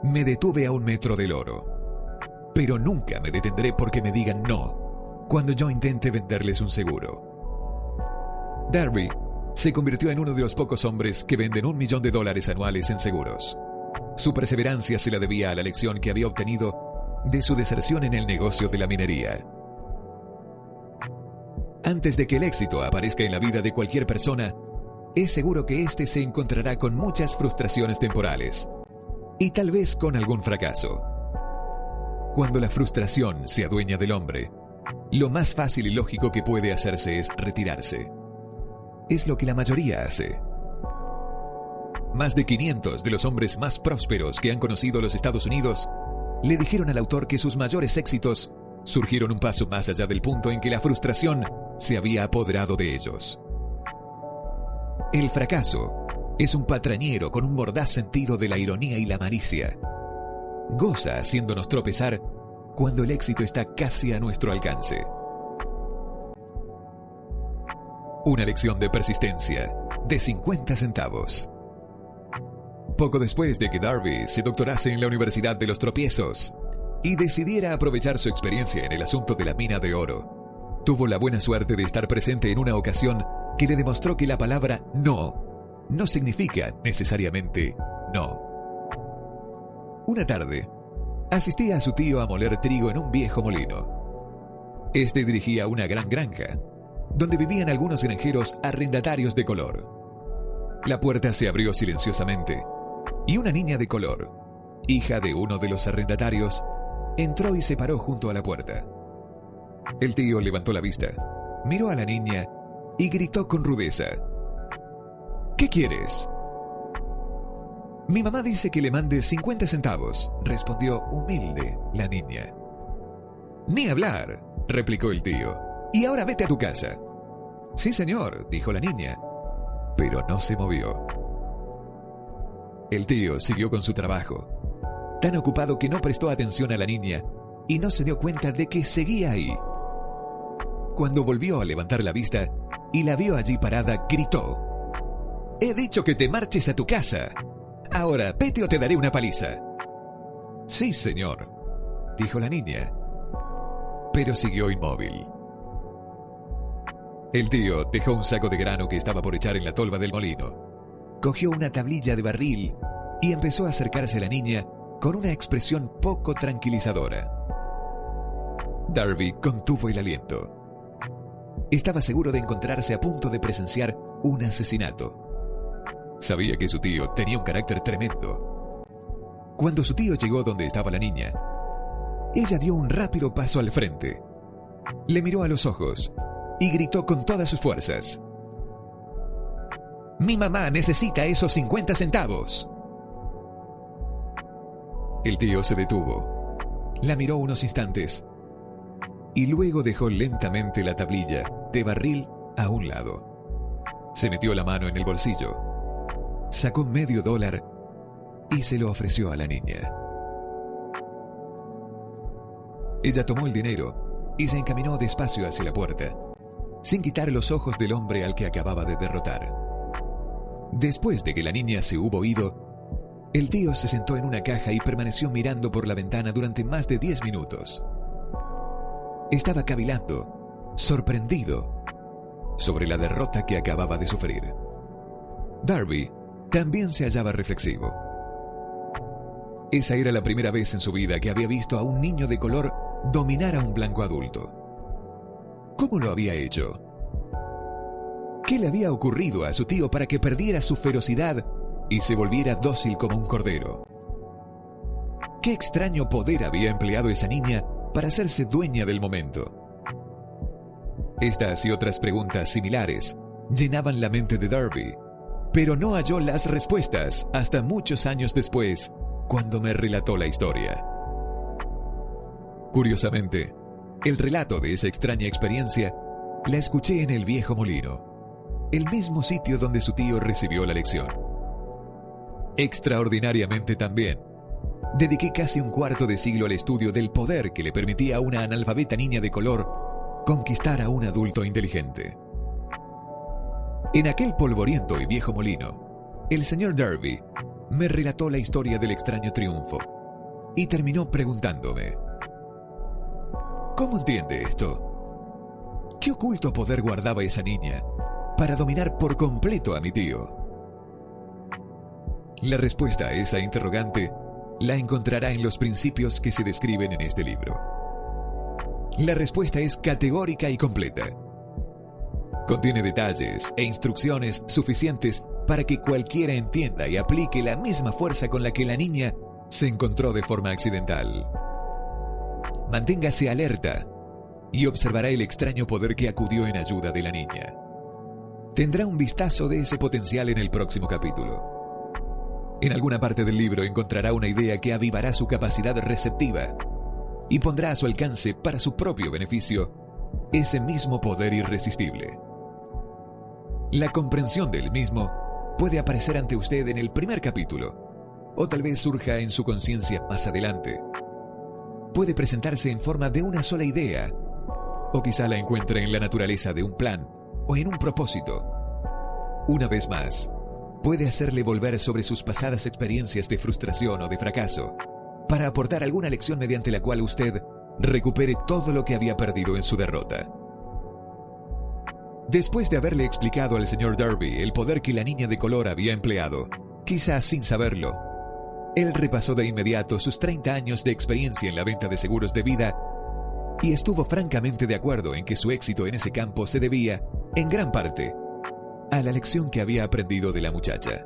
me detuve a 1 metro del oro, pero nunca me detendré porque me digan no cuando yo intente venderles un seguro. Derby se convirtió en uno de los pocos hombres que venden $1 millón anuales en seguros. Su perseverancia se la debía a la lección que había obtenido de su deserción en el negocio de la minería. Antes de que el éxito aparezca en la vida de cualquier persona, es seguro que éste se encontrará con muchas frustraciones temporales y tal vez con algún fracaso. Cuando la frustración se adueña del hombre, lo más fácil y lógico que puede hacerse es retirarse. Es lo que la mayoría hace. Más de 500 de los hombres más prósperos que han conocido los Estados Unidos le dijeron al autor que sus mayores éxitos surgieron un paso más allá del punto en que la frustración se había apoderado de ellos. El fracaso es un patrañero con un mordaz sentido de la ironía y la malicia. Goza haciéndonos tropezar cuando el éxito está casi a nuestro alcance. Una lección de persistencia de 50 centavos. Poco después de que Darby se doctorase en la Universidad de los Tropiezos y decidiera aprovechar su experiencia en el asunto de la mina de oro, tuvo la buena suerte de estar presente en una ocasión que le demostró que la palabra no significa necesariamente no. Una tarde, asistía a su tío a moler trigo en un viejo molino. Este dirigía una gran granja, donde vivían algunos granjeros arrendatarios de color. La puerta se abrió silenciosamente, y una niña de color, hija de uno de los arrendatarios, entró y se paró junto a la puerta. El tío levantó la vista, miró a la niña y gritó con rudeza: ¿Qué quieres? Mi mamá dice que le mande 50 centavos, respondió humilde la niña. Ni hablar, replicó el tío. Y ahora vete a tu casa. Sí, señor, dijo la niña, pero no se movió. El tío siguió con su trabajo, tan ocupado que no prestó atención a la niña y no se dio cuenta de que seguía ahí. Cuando volvió a levantar la vista y la vio allí parada, gritó: «He dicho que te marches a tu casa. Ahora, vete o te daré una paliza». «Sí, señor», dijo la niña, pero siguió inmóvil. El tío dejó un saco de grano que estaba por echar en la tolva del molino. Cogió una tablilla de barril y empezó a acercarse a la niña con una expresión poco tranquilizadora. Darby contuvo el aliento. Estaba seguro de encontrarse a punto de presenciar un asesinato. Sabía que su tío tenía un carácter tremendo. Cuando su tío llegó donde estaba la niña, ella dio un rápido paso al frente. Le miró a los ojos y gritó con todas sus fuerzas: «Mi mamá necesita esos 50 centavos». El tío se detuvo, la miró unos instantes y luego dejó lentamente la tablilla de barril a un lado. Se metió la mano en el bolsillo, sacó $0.50 y se lo ofreció a la niña. Ella tomó el dinero y se encaminó despacio hacia la puerta, sin quitar los ojos del hombre al que acababa de derrotar. Después de que la niña se hubo ido, el tío se sentó en una caja y permaneció mirando por la ventana durante más de 10 minutos. Estaba cavilando, sorprendido, sobre la derrota que acababa de sufrir. Darby también se hallaba reflexivo. Esa era la primera vez en su vida que había visto a un niño de color dominar a un blanco adulto. ¿Cómo lo había hecho? ¿Qué le había ocurrido a su tío para que perdiera su ferocidad y se volviera dócil como un cordero? ¿Qué extraño poder había empleado esa niña para hacerse dueña del momento? Estas y otras preguntas similares llenaban la mente de Darby, pero no halló las respuestas hasta muchos años después, cuando me relató la historia. Curiosamente, el relato de esa extraña experiencia la escuché en el viejo molino, el mismo sitio donde su tío recibió la lección. Extraordinariamente también, dediqué casi un cuarto de siglo al estudio del poder que le permitía a una analfabeta niña de color conquistar a un adulto inteligente. En aquel polvoriento y viejo molino, el señor Darby me relató la historia del extraño triunfo y terminó preguntándome: ¿cómo entiende esto? ¿Qué oculto poder guardaba esa niña para dominar por completo a mi tío? La respuesta a esa interrogante la encontrará en los principios que se describen en este libro. La respuesta es categórica y completa. Contiene detalles e instrucciones suficientes para que cualquiera entienda y aplique la misma fuerza con la que la niña se encontró de forma accidental. Manténgase alerta y observará el extraño poder que acudió en ayuda de la niña. Tendrá un vistazo de ese potencial en el próximo capítulo. En alguna parte del libro encontrará una idea que avivará su capacidad receptiva y pondrá a su alcance, para su propio beneficio, ese mismo poder irresistible. La comprensión del mismo puede aparecer ante usted en el primer capítulo, o tal vez surja en su conciencia más adelante. Puede presentarse en forma de una sola idea, o quizá la encuentre en la naturaleza de un plan o en un propósito. Una vez más, puede hacerle volver sobre sus pasadas experiencias de frustración o de fracaso, para aportar alguna lección mediante la cual usted recupere todo lo que había perdido en su derrota. Después de haberle explicado al señor Darby el poder que la niña de color había empleado, quizás sin saberlo, él repasó de inmediato sus 30 años de experiencia en la venta de seguros de vida y estuvo francamente de acuerdo en que su éxito en ese campo se debía, en gran parte, a la lección que había aprendido de la muchacha.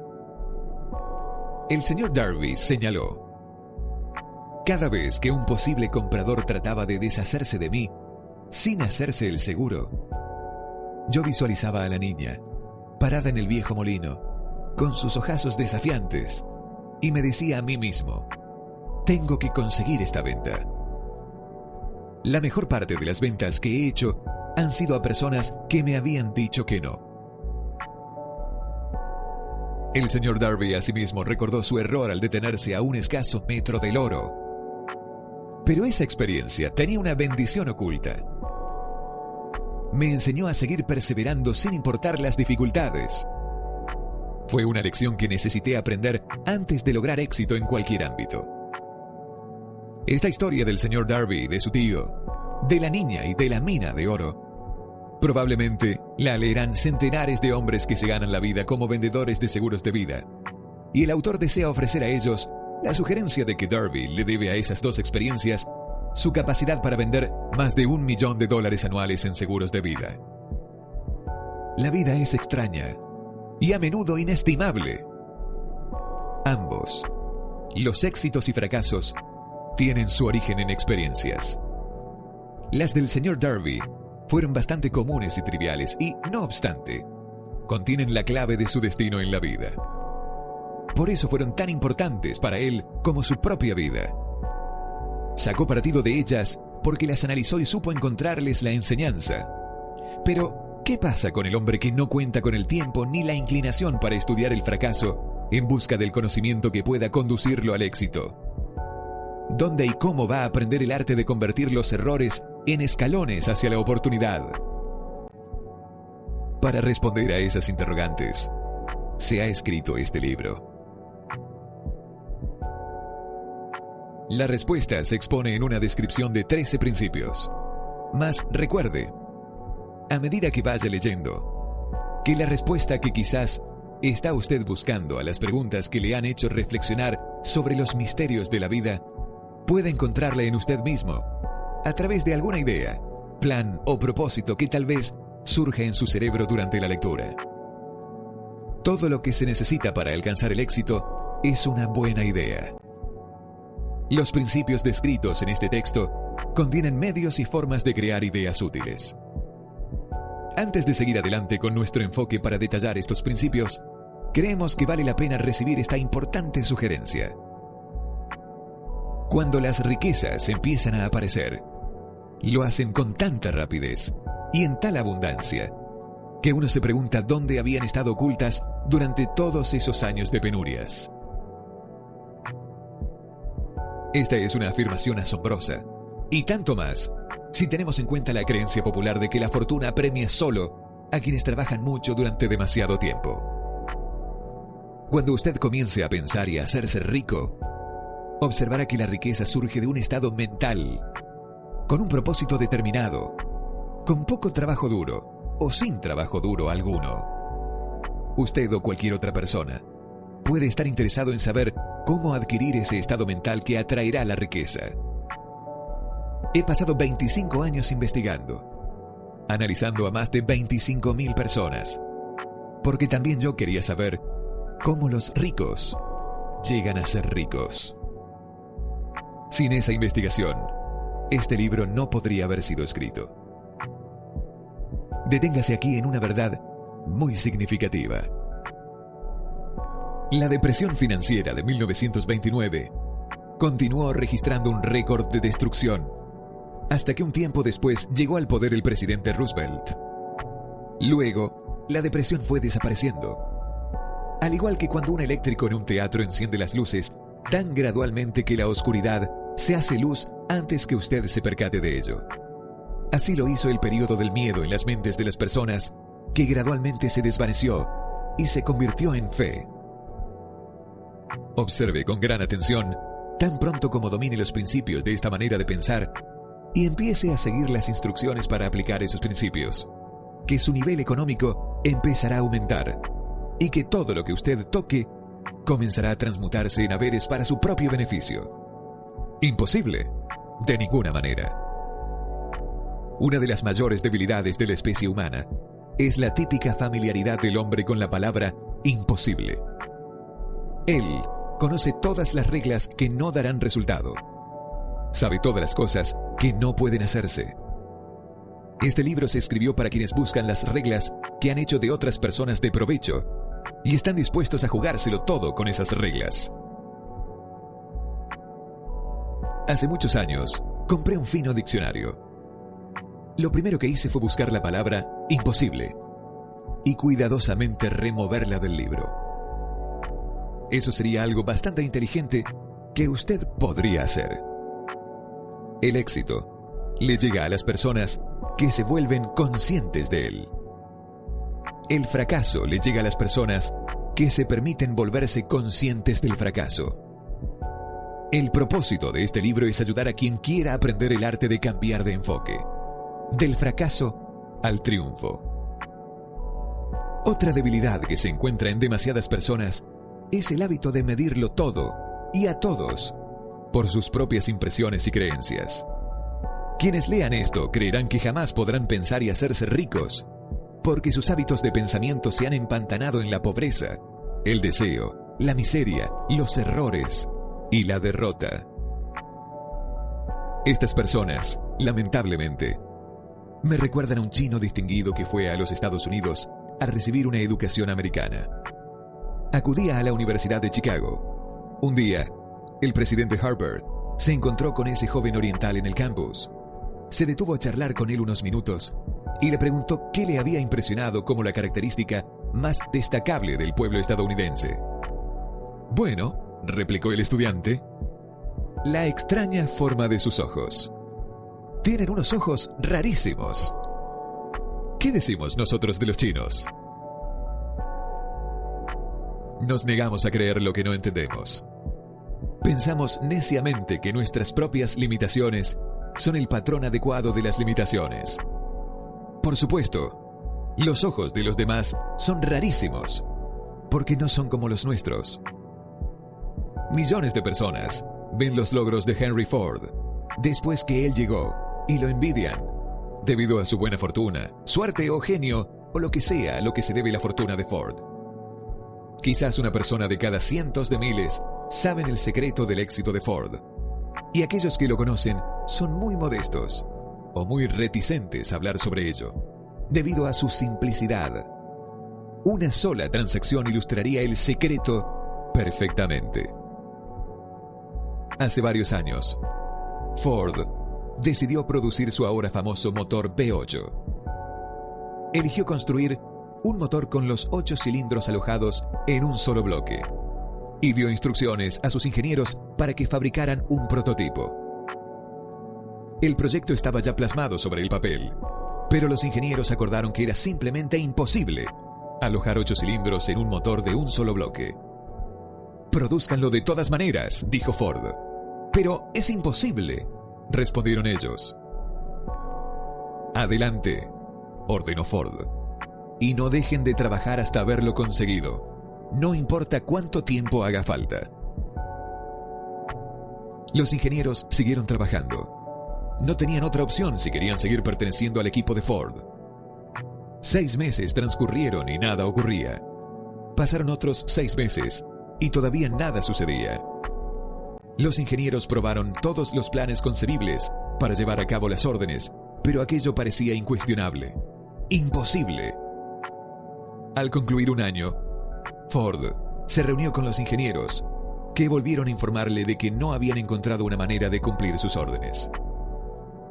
El señor Darby señaló: cada vez que un posible comprador trataba de deshacerse de mí, sin hacerse el seguro, yo visualizaba a la niña, parada en el viejo molino, con sus ojazos desafiantes, y me decía a mí mismo: tengo que conseguir esta venta. La mejor parte de las ventas que he hecho han sido a personas que me habían dicho que no. El señor Darby asimismo recordó su error al detenerse a un escaso metro del oro. Pero esa experiencia tenía una bendición oculta. Me enseñó a seguir perseverando sin importar las dificultades. Fue una lección que necesité aprender antes de lograr éxito en cualquier ámbito. Esta historia del señor Darby, de su tío, de la niña y de la mina de oro, probablemente la leerán centenares de hombres que se ganan la vida como vendedores de seguros de vida. Y el autor desea ofrecer a ellos la sugerencia de que Darby le debe a esas dos experiencias su capacidad para vender más de $1 millón anuales en seguros de vida. La vida es extraña y a menudo inestimable. Ambos, los éxitos y fracasos, tienen su origen en experiencias. Las del señor Darby fueron bastante comunes y triviales y, no obstante, contienen la clave de su destino en la vida. Por eso fueron tan importantes para él como su propia vida. Sacó partido de ellas porque las analizó y supo encontrarles la enseñanza. Pero, ¿qué pasa con el hombre que no cuenta con el tiempo ni la inclinación para estudiar el fracaso en busca del conocimiento que pueda conducirlo al éxito? ¿Dónde y cómo va a aprender el arte de convertir los errores en escalones hacia la oportunidad? Para responder a esas interrogantes, se ha escrito este libro. La respuesta se expone en una descripción de 13 principios. Mas recuerde, a medida que vaya leyendo, que la respuesta que quizás está usted buscando a las preguntas que le han hecho reflexionar sobre los misterios de la vida, puede encontrarla en usted mismo, a través de alguna idea, plan o propósito que tal vez surja en su cerebro durante la lectura. Todo lo que se necesita para alcanzar el éxito es una buena idea. Los principios descritos en este texto contienen medios y formas de crear ideas útiles. Antes de seguir adelante con nuestro enfoque para detallar estos principios, creemos que vale la pena recibir esta importante sugerencia. Cuando las riquezas empiezan a aparecer, lo hacen con tanta rapidez y en tal abundancia que uno se pregunta dónde habían estado ocultas durante todos esos años de penurias. Esta es una afirmación asombrosa, y tanto más si tenemos en cuenta la creencia popular de que la fortuna premia solo a quienes trabajan mucho durante demasiado tiempo. Cuando usted comience a pensar y a hacerse rico, observará que la riqueza surge de un estado mental, con un propósito determinado, con poco trabajo duro o sin trabajo duro alguno. Usted o cualquier otra persona puede estar interesado en saber cómo adquirir ese estado mental que atraerá la riqueza. He pasado 25 años investigando analizando a más de 25.000 personas. Porque también yo quería saber cómo los ricos llegan a ser ricos. Sin esa investigación, este libro no podría haber sido escrito. Deténgase aquí en una verdad muy significativa. La depresión financiera de 1929 continuó registrando un récord de destrucción, hasta que un tiempo después llegó al poder el presidente Roosevelt. Luego, la depresión fue desapareciendo. Al igual que cuando un eléctrico en un teatro enciende las luces tan gradualmente que la oscuridad se hace luz antes que usted se percate de ello. Así lo hizo el período del miedo en las mentes de las personas, que gradualmente se desvaneció y se convirtió en fe. Observe con gran atención, tan pronto como domine los principios de esta manera de pensar y empiece a seguir las instrucciones para aplicar esos principios, que su nivel económico empezará a aumentar y que todo lo que usted toque comenzará a transmutarse en haberes para su propio beneficio. Imposible, de ninguna manera. Una de las mayores debilidades de la especie humana es la típica familiaridad del hombre con la palabra imposible. Él conoce todas las reglas que no darán resultado. Sabe todas las cosas que no pueden hacerse. Este libro se escribió para quienes buscan las reglas que han hecho de otras personas de provecho y están dispuestos a jugárselo todo con esas reglas. Hace muchos años, compré un fino diccionario. Lo primero que hice fue buscar la palabra imposible y cuidadosamente removerla del libro. Eso sería algo bastante inteligente que usted podría hacer. El éxito le llega a las personas que se vuelven conscientes de él. El fracaso le llega a las personas que se permiten volverse conscientes del fracaso. El propósito de este libro es ayudar a quien quiera aprender el arte de cambiar de enfoque, del fracaso al triunfo. Otra debilidad que se encuentra en demasiadas personas es el hábito de medirlo todo y a todos por sus propias impresiones y creencias. Quienes lean esto creerán que jamás podrán pensar y hacerse ricos, porque sus hábitos de pensamiento se han empantanado en la pobreza, el deseo, la miseria, los errores y la derrota. Estas personas, lamentablemente, me recuerdan a un chino distinguido que fue a los Estados Unidos a recibir una educación americana. Acudía a la Universidad de Chicago. Un día, el presidente Harvard se encontró con ese joven oriental en el campus. Se detuvo a charlar con él unos minutos y le preguntó qué le había impresionado como la característica más destacable del pueblo estadounidense. Bueno, replicó el estudiante, la extraña forma de sus ojos. Tienen unos ojos rarísimos. ¿Qué decimos nosotros de los chinos? Nos negamos a creer lo que no entendemos. Pensamos neciamente que nuestras propias limitaciones son el patrón adecuado de las limitaciones. Por supuesto, los ojos de los demás son rarísimos, porque no son como los nuestros. Millones de personas ven los logros de Henry Ford después que él llegó y lo envidian, debido a su buena fortuna, suerte o genio, o lo que sea a lo que se debe la fortuna de Ford. Quizás una persona de cada cientos de miles saben el secreto del éxito de Ford, y aquellos que lo conocen son muy modestos o muy reticentes a hablar sobre ello, debido a su simplicidad. Una sola transacción ilustraría el secreto perfectamente. Hace varios años, Ford decidió producir su ahora famoso motor V8. Eligió construir un motor con los 8 cilindros alojados en un solo bloque y dio instrucciones a sus ingenieros para que fabricaran un prototipo. El proyecto estaba ya plasmado sobre el papel, pero los ingenieros acordaron que era simplemente imposible alojar 8 cilindros en un motor de un solo bloque. «Prodúzcanlo de todas maneras», dijo Ford. «Pero es imposible», respondieron ellos. «Adelante», ordenó Ford, «y no dejen de trabajar hasta haberlo conseguido, no importa cuánto tiempo haga falta». Los ingenieros siguieron trabajando. No tenían otra opción si querían seguir perteneciendo al equipo de Ford. 6 meses transcurrieron y nada ocurría. Pasaron otros 6 meses y todavía nada sucedía. Los ingenieros probaron todos los planes concebibles para llevar a cabo las órdenes, pero aquello parecía incuestionable, imposible. Al concluir un año, Ford se reunió con los ingenieros, que volvieron a informarle de que no habían encontrado una manera de cumplir sus órdenes.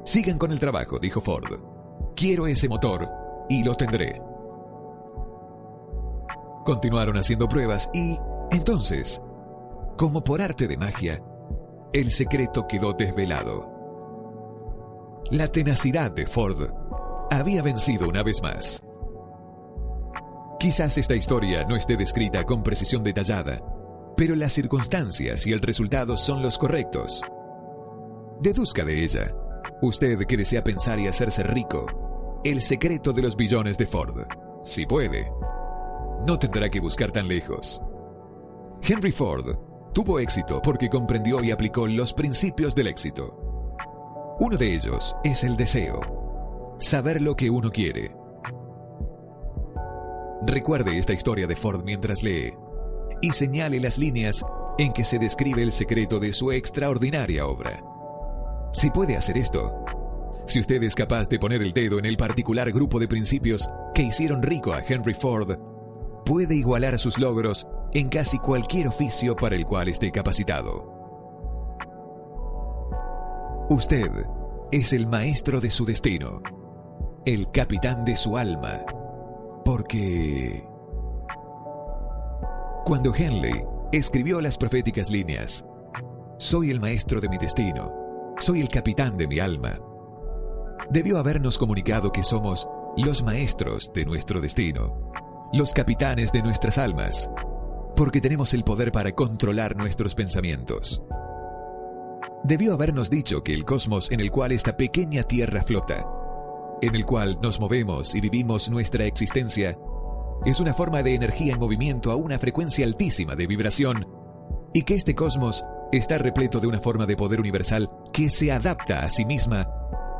«Sigan con el trabajo», dijo Ford. «Quiero ese motor y lo tendré». Continuaron haciendo pruebas y, entonces, como por arte de magia, el secreto quedó desvelado. La tenacidad de Ford había vencido una vez más. Quizás esta historia no esté descrita con precisión detallada, pero las circunstancias y el resultado son los correctos. Deduzca de ella, usted que desea pensar y hacerse rico, el secreto de los billones de Ford. Si puede, no tendrá que buscar tan lejos. Henry Ford tuvo éxito porque comprendió y aplicó los principios del éxito. Uno de ellos es el deseo, saber lo que uno quiere. Recuerde esta historia de Ford mientras lee y señale las líneas en que se describe el secreto de su extraordinaria obra. Si puede hacer esto, si usted es capaz de poner el dedo en el particular grupo de principios que hicieron rico a Henry Ford, puede igualar sus logros en casi cualquier oficio para el cual esté capacitado. Usted es el maestro de su destino, el capitán de su alma, porque cuando Henley escribió las proféticas líneas, «Soy el maestro de mi destino, soy el capitán de mi alma», debió habernos comunicado que somos los maestros de nuestro destino, los capitanes de nuestras almas, porque tenemos el poder para controlar nuestros pensamientos. Debió habernos dicho que el cosmos en el cual esta pequeña tierra flota, en el cual nos movemos y vivimos nuestra existencia, es una forma de energía en movimiento a una frecuencia altísima de vibración, y que este cosmos está repleto de una forma de poder universal que se adapta a sí misma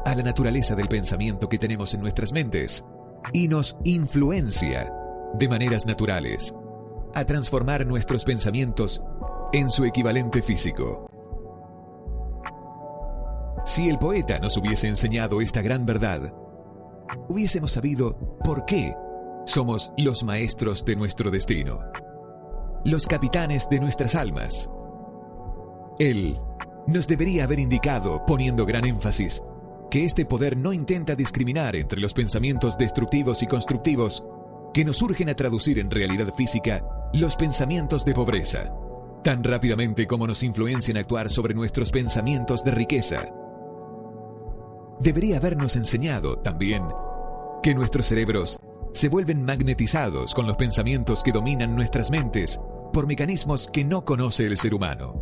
a la naturaleza del pensamiento que tenemos en nuestras mentes y nos influencia de maneras naturales a transformar nuestros pensamientos en su equivalente físico. Si el poeta nos hubiese enseñado esta gran verdad, hubiésemos sabido por qué somos los maestros de nuestro destino, los capitanes de nuestras almas. Él nos debería haber indicado, poniendo gran énfasis, que este poder no intenta discriminar entre los pensamientos destructivos y constructivos que nos urgen a traducir en realidad física los pensamientos de pobreza, tan rápidamente como nos influencian a actuar sobre nuestros pensamientos de riqueza. Debería habernos enseñado, también, que nuestros cerebros se vuelven magnetizados con los pensamientos que dominan nuestras mentes por mecanismos que no conoce el ser humano.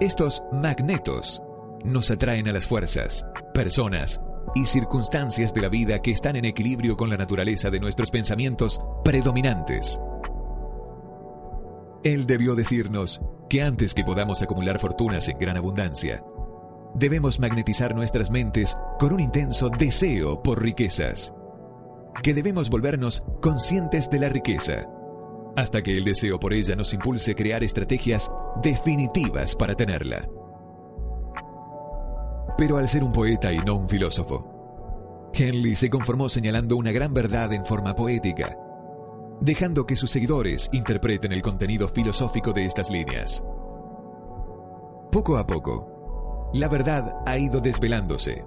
Estos magnetos nos atraen a las fuerzas, personas y circunstancias de la vida que están en equilibrio con la naturaleza de nuestros pensamientos predominantes. Él debió decirnos que antes que podamos acumular fortunas en gran abundancia, debemos magnetizar nuestras mentes con un intenso deseo por riquezas, que debemos volvernos conscientes de la riqueza, hasta que el deseo por ella nos impulse a crear estrategias definitivas para tenerla. Pero al ser un poeta y no un filósofo, Henley se conformó señalando una gran verdad en forma poética, dejando que sus seguidores interpreten el contenido filosófico de estas líneas. Poco a poco, la verdad ha ido desvelándose,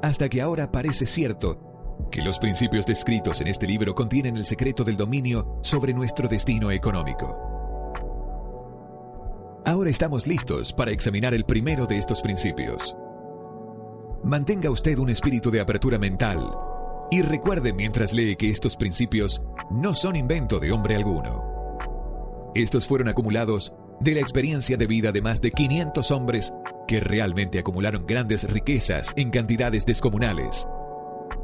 hasta que ahora parece cierto que los principios descritos en este libro contienen el secreto del dominio sobre nuestro destino económico. Ahora estamos listos para examinar el primero de estos principios. Mantenga usted un espíritu de apertura mental y recuerde mientras lee que estos principios no son invento de hombre alguno. Estos fueron acumulados de la experiencia de vida de más de 500 hombres que realmente acumularon grandes riquezas en cantidades descomunales.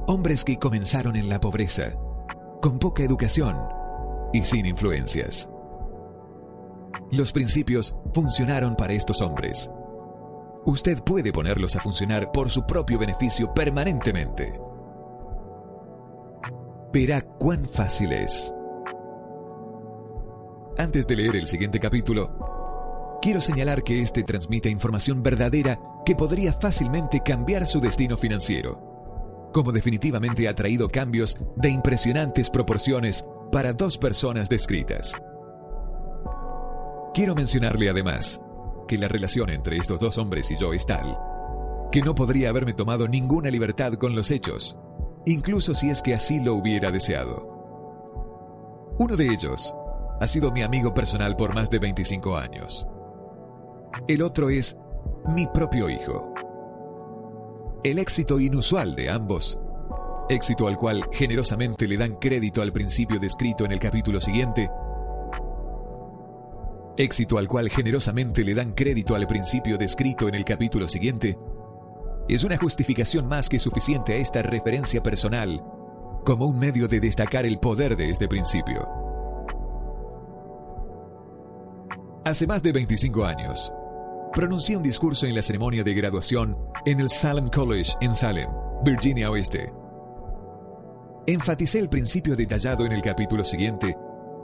Hombres que comenzaron en la pobreza, con poca educación y sin influencias. Los principios funcionaron para estos hombres. Usted puede ponerlos a funcionar por su propio beneficio permanentemente. verá cuán fácil es. Antes de leer el siguiente capítulo, quiero señalar que este transmite información verdadera que podría fácilmente cambiar su destino financiero, como definitivamente ha traído cambios de impresionantes proporciones para 2 personas descritas. Quiero mencionarle además que la relación entre estos 2 hombres y yo es tal que no podría haberme tomado ninguna libertad con los hechos, incluso si es que así lo hubiera deseado. Uno de ellos ha sido mi amigo personal por más de 25 años. El otro es mi propio hijo. El éxito inusual de ambos, éxito al cual generosamente le dan crédito al principio descrito en el capítulo siguiente, es una justificación más que suficiente a esta referencia personal como un medio de destacar el poder de este principio. Hace más de 25 años, pronuncié un discurso en la ceremonia de graduación en el Salem College en Salem, Virginia Oeste. Enfaticé el principio detallado en el capítulo siguiente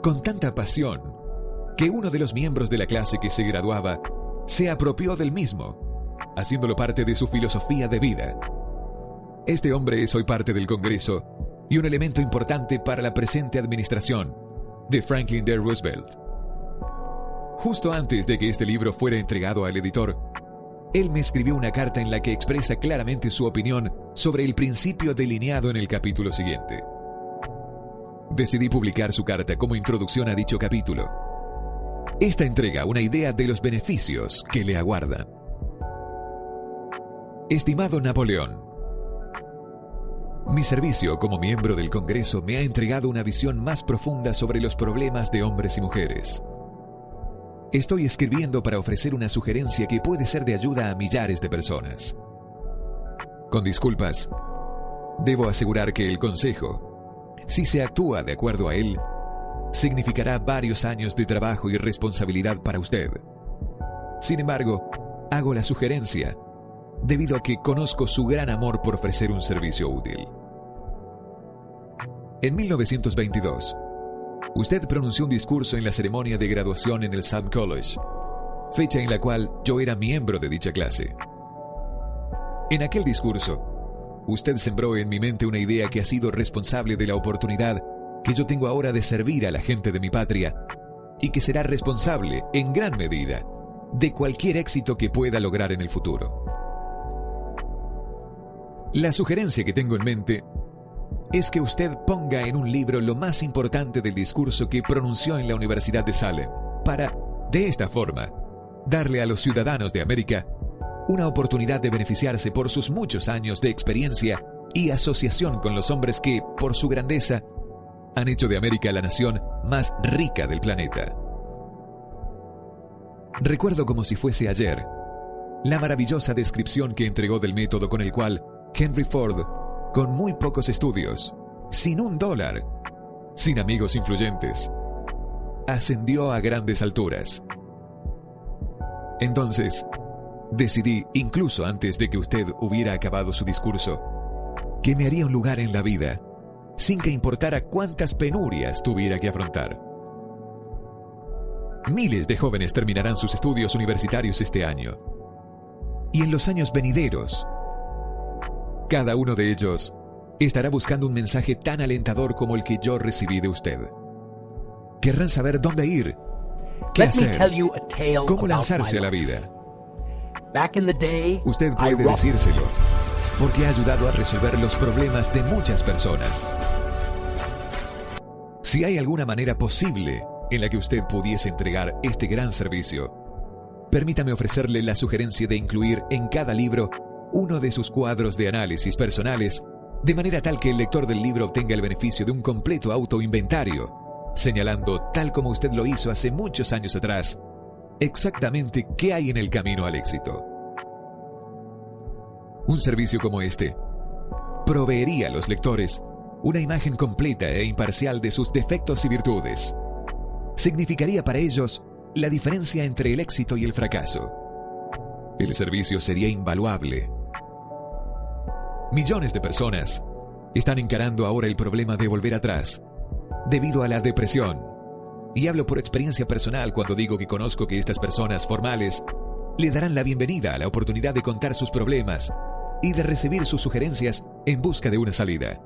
con tanta pasión que uno de los miembros de la clase que se graduaba se apropió del mismo, haciéndolo parte de su filosofía de vida. Este hombre es hoy parte del Congreso y un elemento importante para la presente administración de Franklin D. Roosevelt. Justo antes de que este libro fuera entregado al editor, él me escribió una carta en la que expresa claramente su opinión sobre el principio delineado en el capítulo siguiente. Decidí publicar su carta como introducción a dicho capítulo. Esta entrega una idea de los beneficios que le aguardan. Estimado Napoleón, mi servicio como miembro del Congreso me ha entregado una visión más profunda sobre los problemas de hombres y mujeres. Estoy escribiendo para ofrecer una sugerencia que puede ser de ayuda a millares de personas. Con disculpas, debo asegurar que el consejo, si se actúa de acuerdo a él, significará varios años de trabajo y responsabilidad para usted. Sin embargo, hago la sugerencia debido a que conozco su gran amor por ofrecer un servicio útil. En 1922, usted pronunció un discurso en la ceremonia de graduación en el Salem College, fecha en la cual yo era miembro de dicha clase. En aquel discurso, usted sembró en mi mente una idea que ha sido responsable de la oportunidad que yo tengo ahora de servir a la gente de mi patria y que será responsable, en gran medida, de cualquier éxito que pueda lograr en el futuro. La sugerencia que tengo en mente es que usted ponga en un libro lo más importante del discurso que pronunció en la Universidad de Salem, para, de esta forma, darle a los ciudadanos de América una oportunidad de beneficiarse por sus muchos años de experiencia y asociación con los hombres que, por su grandeza, han hecho de América la nación más rica del planeta. Recuerdo como si fuese ayer la maravillosa descripción que entregó del método con el cual Henry Ford, con muy pocos estudios, sin $1, sin amigos influyentes, ascendió a grandes alturas. Entonces, decidí, incluso antes de que usted hubiera acabado su discurso, que me haría un lugar en la vida, sin que importara cuántas penurias tuviera que afrontar. Miles de jóvenes terminarán sus estudios universitarios este año. Y en los años venideros, cada uno de ellos estará buscando un mensaje tan alentador como el que yo recibí de usted. Querrán saber dónde ir, qué hacer, cómo lanzarse a la vida. Usted puede decírselo, porque ha ayudado a resolver los problemas de muchas personas. Si hay alguna manera posible en la que usted pudiese entregar este gran servicio, permítame ofrecerle la sugerencia de incluir en cada libro uno de sus cuadros de análisis personales, de manera tal que el lector del libro obtenga el beneficio de un completo autoinventario, señalando, tal como usted lo hizo hace muchos años atrás, exactamente qué hay en el camino al éxito. Un servicio como este proveería a los lectores una imagen completa e imparcial de sus defectos y virtudes. Significaría para ellos la diferencia entre el éxito y el fracaso. El servicio sería invaluable. Millones de personas están encarando ahora el problema de volver atrás, debido a la depresión. Y hablo por experiencia personal cuando digo que conozco que estas personas formales le darán la bienvenida a la oportunidad de contar sus problemas y de recibir sus sugerencias en busca de una salida.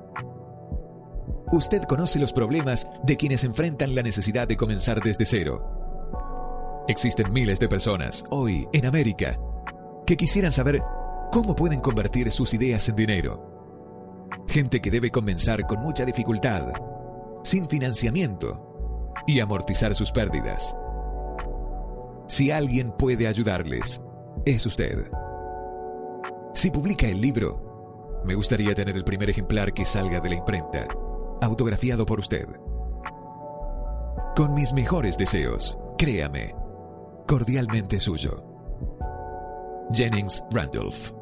Usted conoce los problemas de quienes enfrentan la necesidad de comenzar desde cero. Existen miles de personas hoy en América que quisieran saber cómo pueden convertir sus ideas en dinero. Gente que debe comenzar con mucha dificultad, sin financiamiento y amortizar sus pérdidas. Si alguien puede ayudarles, es usted. Si publica el libro, me gustaría tener el primer ejemplar que salga de la imprenta, autografiado por usted. Con mis mejores deseos, créame, cordialmente suyo. Jennings Randolph.